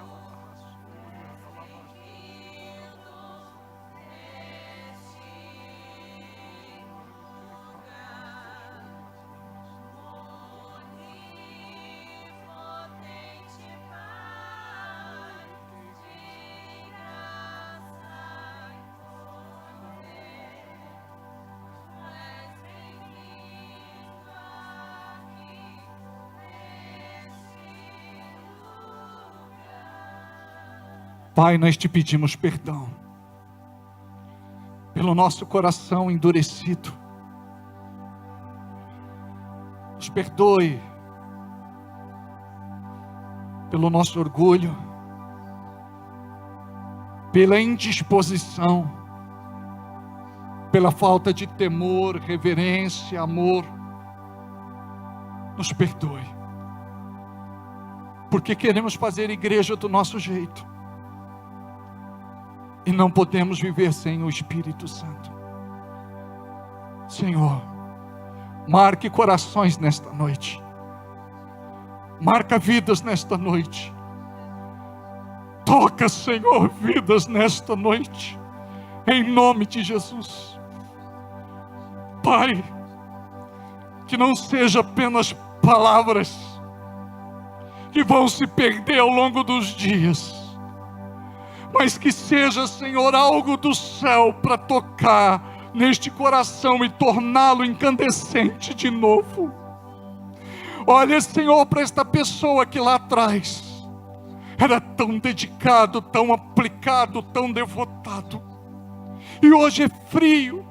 Pai, nós te pedimos perdão pelo nosso coração endurecido. Nos perdoe pelo nosso orgulho, pela indisposição, pela falta de temor, reverência, amor. Nos perdoe, porque queremos fazer igreja do nosso jeito. E não podemos viver sem o Espírito Santo. Senhor, marque corações nesta noite. Marca vidas nesta noite. Toca, Senhor, vidas nesta noite. Em nome de Jesus. Pai, que não seja apenas palavras que vão se perder ao longo dos dias, mas que seja, Senhor, algo do céu para tocar neste coração e torná-lo incandescente de novo. Olha, Senhor, para esta pessoa que lá atrás era tão dedicado, tão aplicado, tão devotado, e hoje é frio,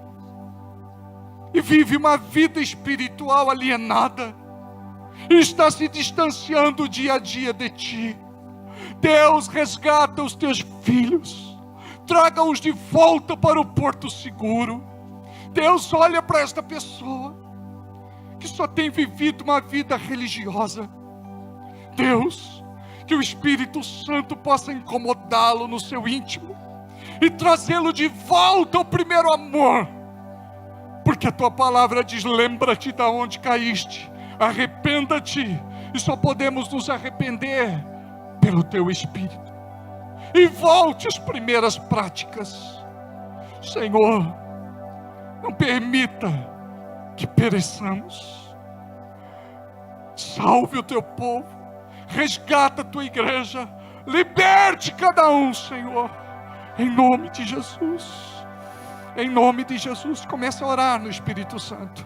e vive uma vida espiritual alienada, e está se distanciando dia a dia de Ti. Deus, resgata os Teus filhos, traga-os de volta para o porto seguro. Deus, olha para esta pessoa que só tem vivido uma vida religiosa. Deus, que o Espírito Santo possa incomodá-lo no seu íntimo e trazê-lo de volta ao primeiro amor, porque a Tua palavra diz: lembra-te de onde caíste, arrependa-te, e só podemos nos arrepender pelo Teu Espírito, e volte às primeiras práticas. Senhor, não permita que pereçamos. Salve o Teu povo, resgata a Tua igreja, liberte cada um, Senhor, em nome de Jesus. Em nome de Jesus, comece a orar no Espírito Santo.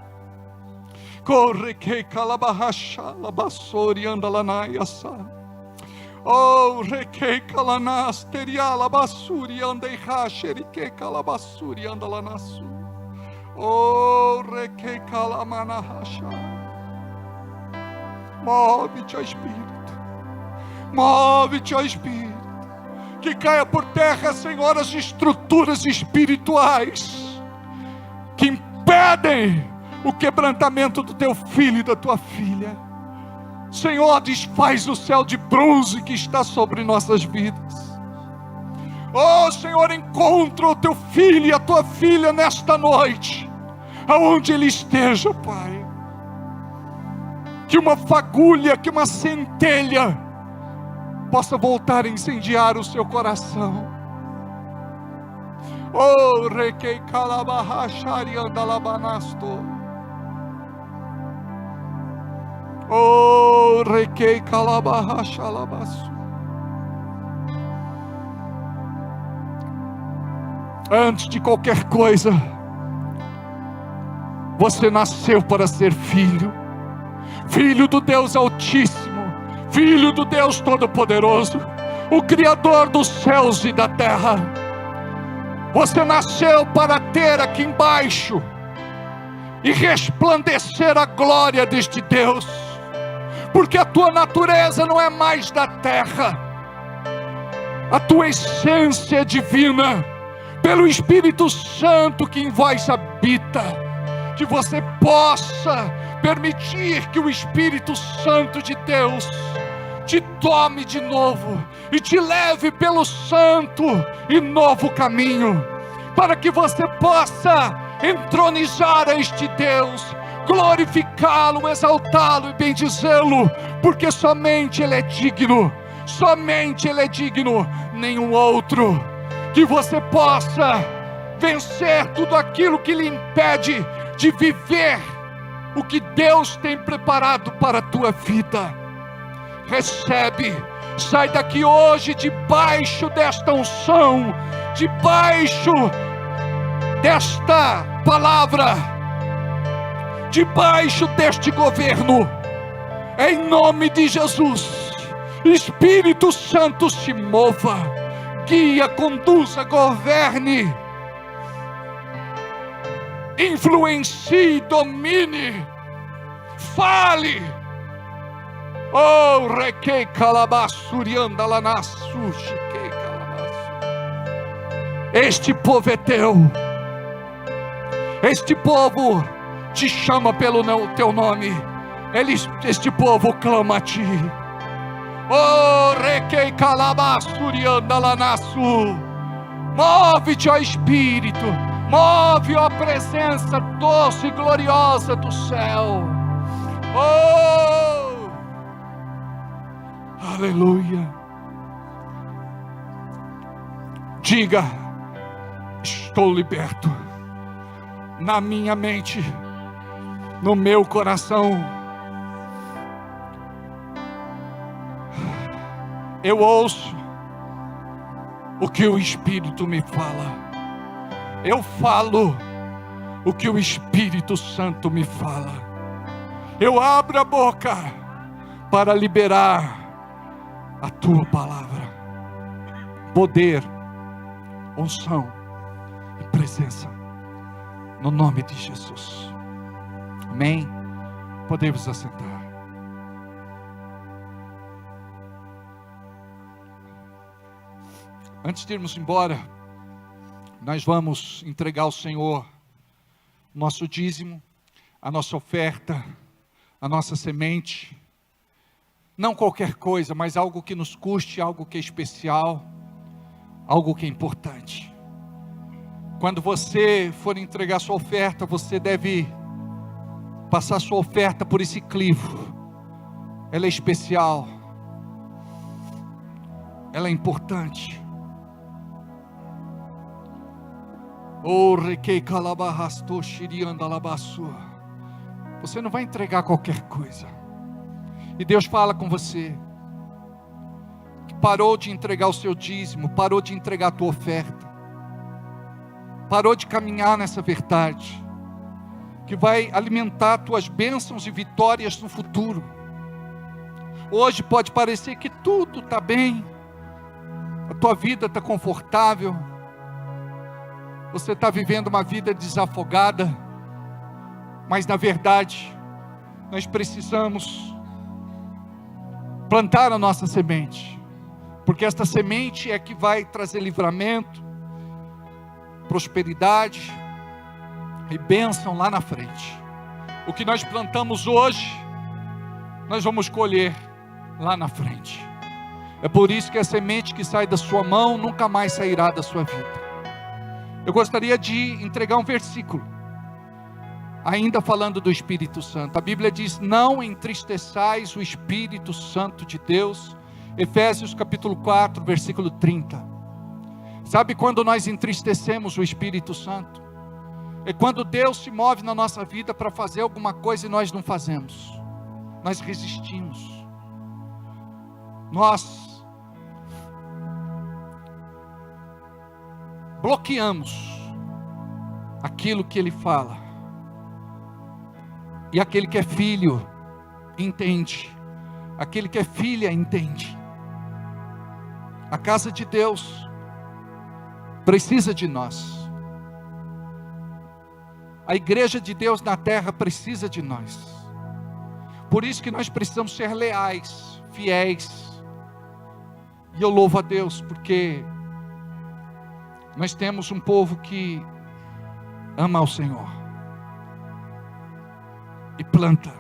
Corre que calabarracha, labassori andalanaiasa. Oh, requei calanas, teria labassuri andei racheri que calabassuri andalanasu. Oh, requei calamana racha. Move-te, ó Espírito. Move-te, ó Espírito. Que caia por terra, Senhor, as estruturas espirituais que impedem o quebrantamento do Teu filho e da Tua filha. Senhor, desfaz o céu de bronze que está sobre nossas vidas. Oh, Senhor, encontra o Teu filho e a Tua filha nesta noite, aonde ele esteja, Pai. Que uma fagulha, que uma centelha possa voltar a incendiar o seu coração. Oh, requei calabarrachari andalabanasto. Oh, requei calabarrachalabaço. Antes de qualquer coisa, você nasceu para ser filho. Filho do Deus Altíssimo, Filho do Deus Todo-Poderoso, o Criador dos céus e da terra. Você nasceu para ter aqui embaixo e resplandecer a glória deste Deus, porque a tua natureza não é mais da terra, a tua essência é divina, pelo Espírito Santo que em vós habita. Que você possa permitir que o Espírito Santo de Deus te tome de novo e te leve pelo santo e novo caminho, para que você possa entronizar a este Deus, glorificá-lo, exaltá-lo e bendizê-lo, porque somente Ele é digno, somente Ele é digno, nenhum outro. Que você possa vencer tudo aquilo que lhe impede de viver o que Deus tem preparado para a tua vida. Recebe, sai daqui hoje debaixo desta unção, debaixo desta palavra, debaixo deste governo, em nome de Jesus. Espírito Santo, se mova, guia, conduza, governe, influencie, domine, fale. Oh, requei calabassurianda lanassu, chiquei calabassu. Este povo é teu. Este povo te chama pelo teu nome. Este povo clama a ti. Oh, requei calabassurianda lanassu. Move-te, ó Espírito. Move, ó presença doce e gloriosa do céu. Oh, aleluia. Diga: estou liberto. Na minha mente, no meu coração, eu ouço o que o Espírito me fala. Eu falo o que o Espírito Santo me fala. Eu abro a boca para liberar a tua palavra. Poder, unção e presença, no nome de Jesus. Amém? Podemos assentar. Antes de irmos embora, nós vamos entregar ao Senhor nosso dízimo, a nossa oferta, a nossa semente. Não qualquer coisa, mas algo que nos custe, algo que é especial, algo que é importante. Quando você for entregar sua oferta, você deve passar sua oferta por esse crivo. Ela é especial, ela é importante. Você não vai entregar qualquer coisa. E Deus fala com você que parou de entregar o seu dízimo, parou de entregar a tua oferta, parou de caminhar nessa verdade, que vai alimentar tuas bênçãos e vitórias no futuro. Hoje pode parecer que tudo está bem, a tua vida está confortável, você está vivendo uma vida desafogada, mas na verdade, nós precisamos plantar a nossa semente, porque esta semente é que vai trazer livramento, prosperidade e bênção lá na frente. O que nós plantamos hoje, nós vamos colher lá na frente. É por isso que a semente que sai da sua mão nunca mais sairá da sua vida. Eu gostaria de entregar um versículo, ainda falando do Espírito Santo. A Bíblia diz: não entristeçais o Espírito Santo de Deus. Efésios capítulo 4, versículo 30. Sabe quando nós entristecemos o Espírito Santo? É quando Deus se move na nossa vida para fazer alguma coisa e nós não fazemos. Nós resistimos. Nós bloqueamos aquilo que Ele fala. E aquele que é filho entende, aquele que é filha entende. A casa de Deus precisa de nós. A igreja de Deus na terra precisa de nós. Por isso que nós precisamos ser leais, fiéis. E eu louvo a Deus porque nós temos um povo que ama ao Senhor. e planta.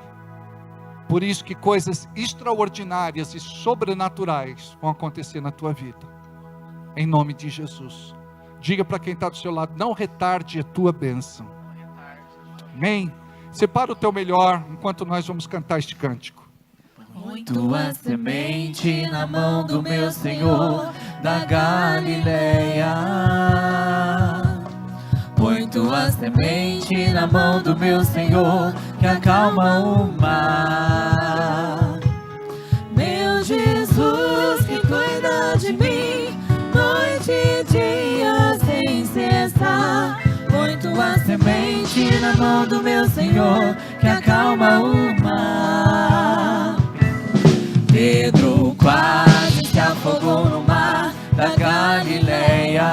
Por isso que coisas extraordinárias e sobrenaturais vão acontecer na tua vida. Em nome de Jesus. Diga para quem está do seu lado, não retarde a tua bênção. Amém? Separa o teu melhor enquanto nós vamos cantar este cântico. Põe tua semente na mão do meu Senhor da Galileia. Põe tua semente na mão do meu Senhor que acalma o mar. Meu Jesus que cuida de mim noite e dia sem cessar. Põe tua semente na mão do meu Senhor que acalma o mar. Pedro quase se afogou no mar da Galileia,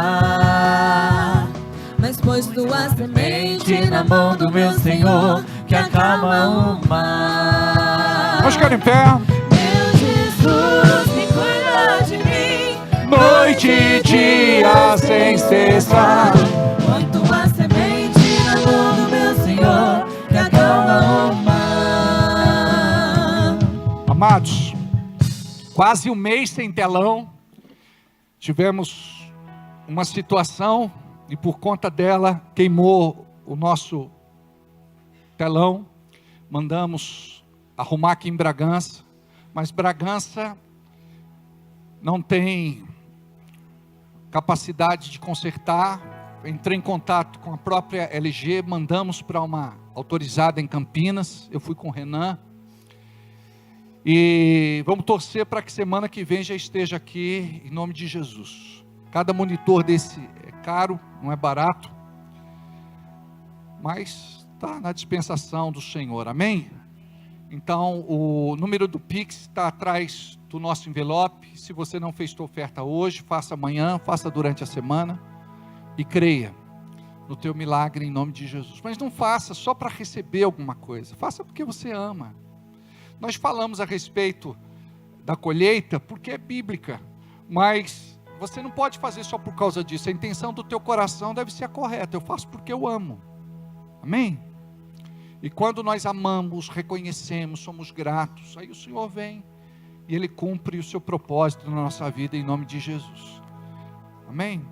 mas pôs tua semente na mão do meu Senhor que acalma o mar. Vamos ficar em pé. Meu Jesus que cuida de mim Noite e dia sem cessar. põe tua semente na mão do meu Senhor que acalma o mar. Amados, quase um mês sem telão. Tivemos uma situação e por conta dela queimou o nosso telão. Mandamos arrumar aqui em Bragança, mas Bragança não tem capacidade de consertar. Entrei em contato com a própria LG, mandamos para uma autorizada em Campinas. Eu fui com o Renan. E vamos torcer para que semana que vem já esteja aqui, em nome de Jesus. Cada monitor desse é caro, não é barato, mas está na dispensação do Senhor, amém? Então, o número do Pix está atrás do nosso envelope. Se você não fez sua oferta hoje, faça amanhã, faça durante a semana e creia no teu milagre em nome de Jesus. Mas não faça só para receber alguma coisa, faça porque você ama. Nós falamos a respeito da colheita porque é bíblica, mas você não pode fazer só por causa disso. A intenção do teu coração deve ser a correta. Eu faço porque eu amo, amém? E quando nós amamos, reconhecemos, somos gratos, aí o Senhor vem e Ele cumpre o seu propósito na nossa vida em nome de Jesus, amém?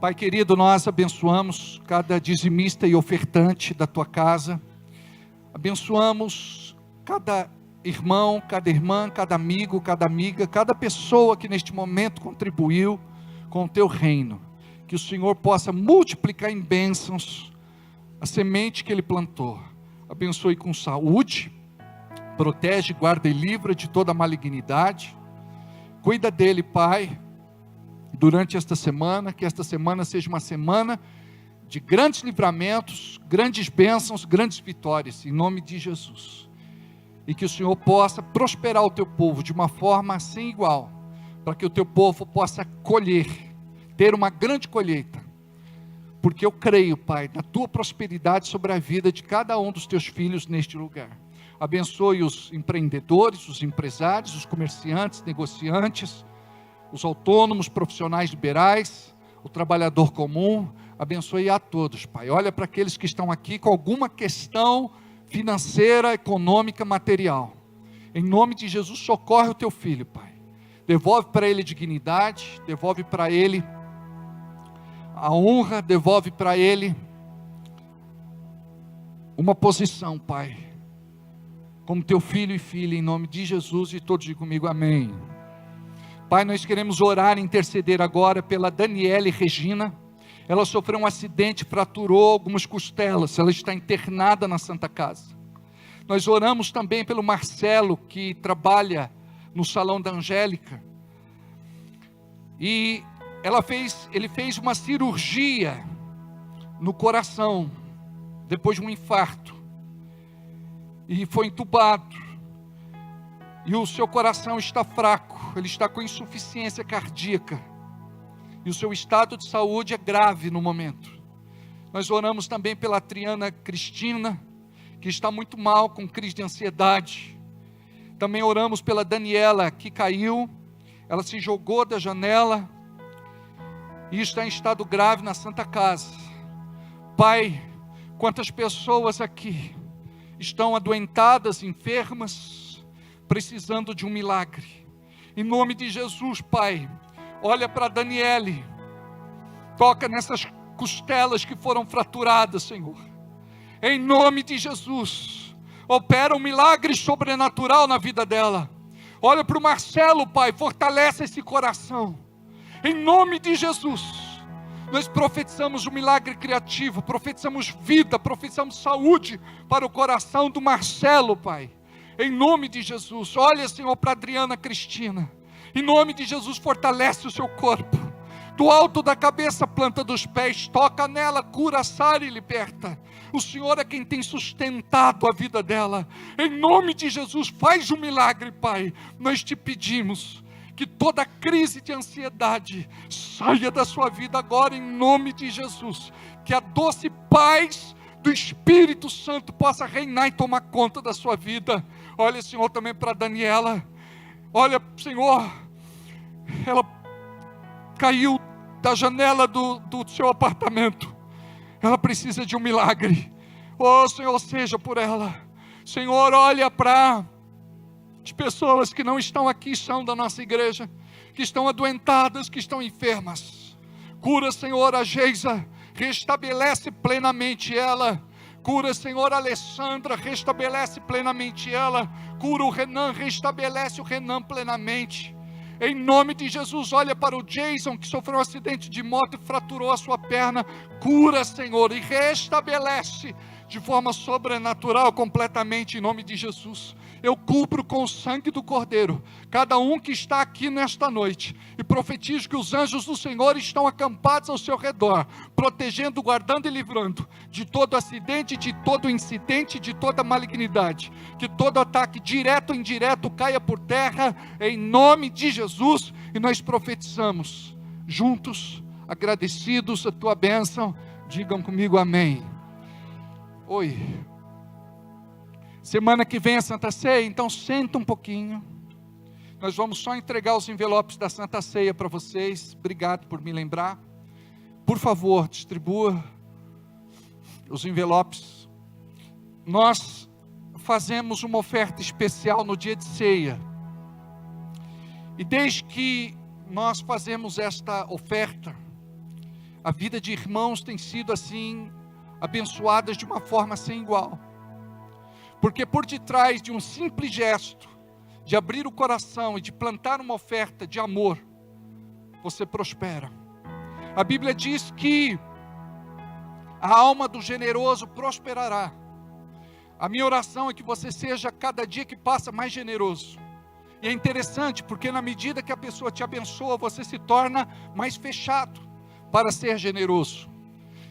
Pai querido, nós abençoamos cada dizimista e ofertante da tua casa, abençoamos cada irmão, cada irmã, cada amigo, cada amiga, cada pessoa que neste momento contribuiu com o teu reino, que o Senhor possa multiplicar em bênçãos a semente que Ele plantou. Abençoe com saúde, protege, guarda e livra de toda malignidade, cuida dele, Pai, durante esta semana, que esta semana seja uma semana de grandes livramentos, grandes bênçãos, grandes vitórias, em nome de Jesus. E que o Senhor possa prosperar o teu povo de uma forma sem igual, para que o teu povo possa colher, ter uma grande colheita, porque eu creio, Pai, na tua prosperidade sobre a vida de cada um dos teus filhos neste lugar. Abençoe os empreendedores, os empresários, os comerciantes, negociantes, os autônomos, profissionais liberais, o trabalhador comum. Abençoe a todos, Pai. Olha para aqueles que estão aqui com alguma questão financeira, econômica, material. Em nome de Jesus, socorre o teu filho, Pai. Devolve para ele dignidade, devolve para ele a honra, devolve para ele uma posição, Pai, como teu filho e filha, em nome de Jesus, e todos digam comigo, amém. Pai, nós queremos orar e interceder agora pela Daniele Regina. Ela sofreu um acidente, fraturou algumas costelas, ela está internada na Santa Casa. Nós oramos também pelo Marcelo, que trabalha no Salão da Angélica, e ele fez uma cirurgia no coração, depois de um infarto, e foi entubado, e o seu coração está fraco, ele está com insuficiência cardíaca, e o seu estado de saúde é grave no momento. Nós oramos também pela Triana Cristina, que está muito mal, com crise de ansiedade. Também oramos pela Daniela, que caiu, ela se jogou da janela, e está em estado grave na Santa Casa. Pai, quantas pessoas aqui estão adoentadas, enfermas, precisando de um milagre. Em nome de Jesus, Pai, olha para Daniele, toca nessas costelas que foram fraturadas, Senhor. Em nome de Jesus, opera um milagre sobrenatural na vida dela. Olha para o Marcelo, Pai, fortalece esse coração. Em nome de Jesus, nós profetizamos um milagre criativo, profetizamos vida, profetizamos saúde para o coração do Marcelo, Pai. Em nome de Jesus, olha, Senhor, para Adriana Cristina. Em nome de Jesus, fortalece o seu corpo. Do alto da cabeça, planta dos pés, toca nela, cura, sara e liberta. O Senhor é quem tem sustentado a vida dela. Em nome de Jesus, faz um milagre, Pai. Nós te pedimos que toda crise de ansiedade saia da sua vida agora, em nome de Jesus. Que a doce paz do Espírito Santo possa reinar e tomar conta da sua vida. Olha, Senhor, também para Daniela. Olha, Senhor, ela caiu da janela do seu apartamento. Ela precisa de um milagre. Oh, Senhor, seja por ela. Senhor, olha para as pessoas que não estão aqui, são da nossa igreja, que estão adoentadas, que estão enfermas. Cura, Senhor, a Geisa, restabelece plenamente ela. Cura, Senhor, a Alessandra, restabelece plenamente ela. Cura o Renan, restabelece o Renan plenamente. Em nome de Jesus, olha para o Jason, que sofreu um acidente de moto e fraturou a sua perna. Cura, Senhor, e restabelece de forma sobrenatural, completamente, em nome de Jesus. Eu cubro com o sangue do Cordeiro cada um que está aqui nesta noite, e profetizo que os anjos do Senhor estão acampados ao seu redor, protegendo, guardando e livrando de todo acidente, de todo incidente, de toda malignidade. Que todo ataque direto ou indireto caia por terra, em nome de Jesus. E nós profetizamos juntos, agradecidos a tua bênção. Digam comigo amém. Oi. Semana que vem é Santa Ceia, então senta um pouquinho. Nós vamos só entregar os envelopes da Santa Ceia para vocês. Obrigado por me lembrar. Por favor, distribua os envelopes. Nós fazemos uma oferta especial no dia de ceia. E desde que nós fazemos esta oferta, a vida de irmãos tem sido assim, abençoadas de uma forma sem igual. Porque por detrás de um simples gesto, de abrir o coração e de plantar uma oferta de amor, você prospera. A Bíblia diz que a alma do generoso prosperará. A minha oração é que você seja, cada dia que passa, mais generoso. E é interessante, porque na medida que a pessoa te abençoa, você se torna mais fechado para ser generoso.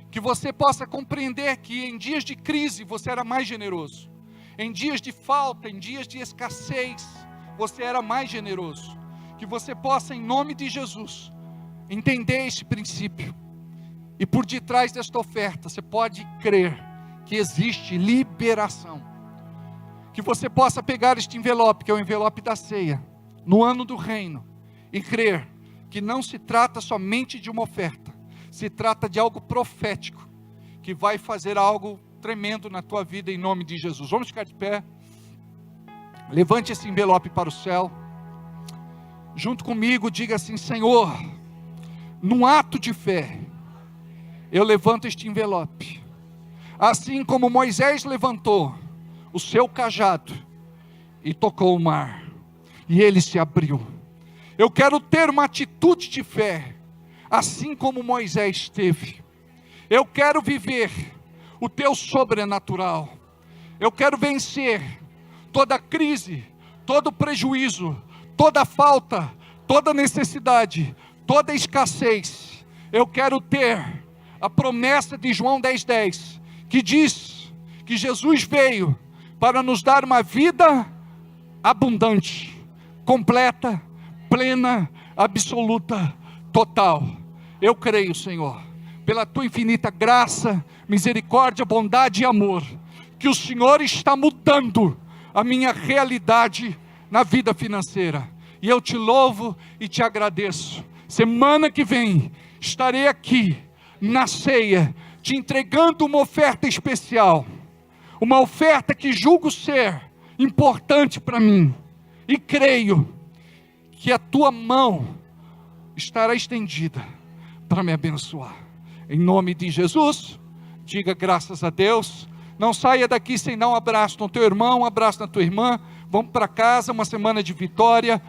Que você possa compreender que em dias de crise, você era mais generoso. Em dias de falta, em dias de escassez, você era mais generoso. Que você possa, em nome de Jesus, entender esse princípio. E por detrás desta oferta, você pode crer que existe liberação. Que você possa pegar este envelope, que é o envelope da ceia, no ano do reino, e crer que não se trata somente de uma oferta, se trata de algo profético, que vai fazer algo tremendo na tua vida, em nome de Jesus. Vamos ficar de pé. Levante esse envelope para o céu. Junto comigo, diga assim: Senhor, num ato de fé, eu levanto este envelope. Assim como Moisés levantou o seu cajado e tocou o mar, e ele se abriu. Eu quero ter uma atitude de fé, assim como Moisés teve. Eu quero viver o teu sobrenatural. Eu quero vencer toda crise, todo prejuízo, toda falta, toda necessidade, toda escassez. Eu quero ter a promessa de João 10:10, que diz que Jesus veio para nos dar uma vida abundante, completa, plena, absoluta, total. Eu creio, Senhor, pela tua infinita graça, misericórdia, bondade e amor, que o Senhor está mudando a minha realidade na vida financeira. E eu te louvo e te agradeço. Semana que vem estarei aqui na ceia, te entregando uma oferta especial. uma oferta que julgo ser importante para mim, e creio que a tua mão estará estendida para me abençoar. Em nome de Jesus, diga graças a Deus. Não saia daqui sem dar um abraço no teu irmão, um abraço na tua irmã. Vamos para casa, uma semana de vitória,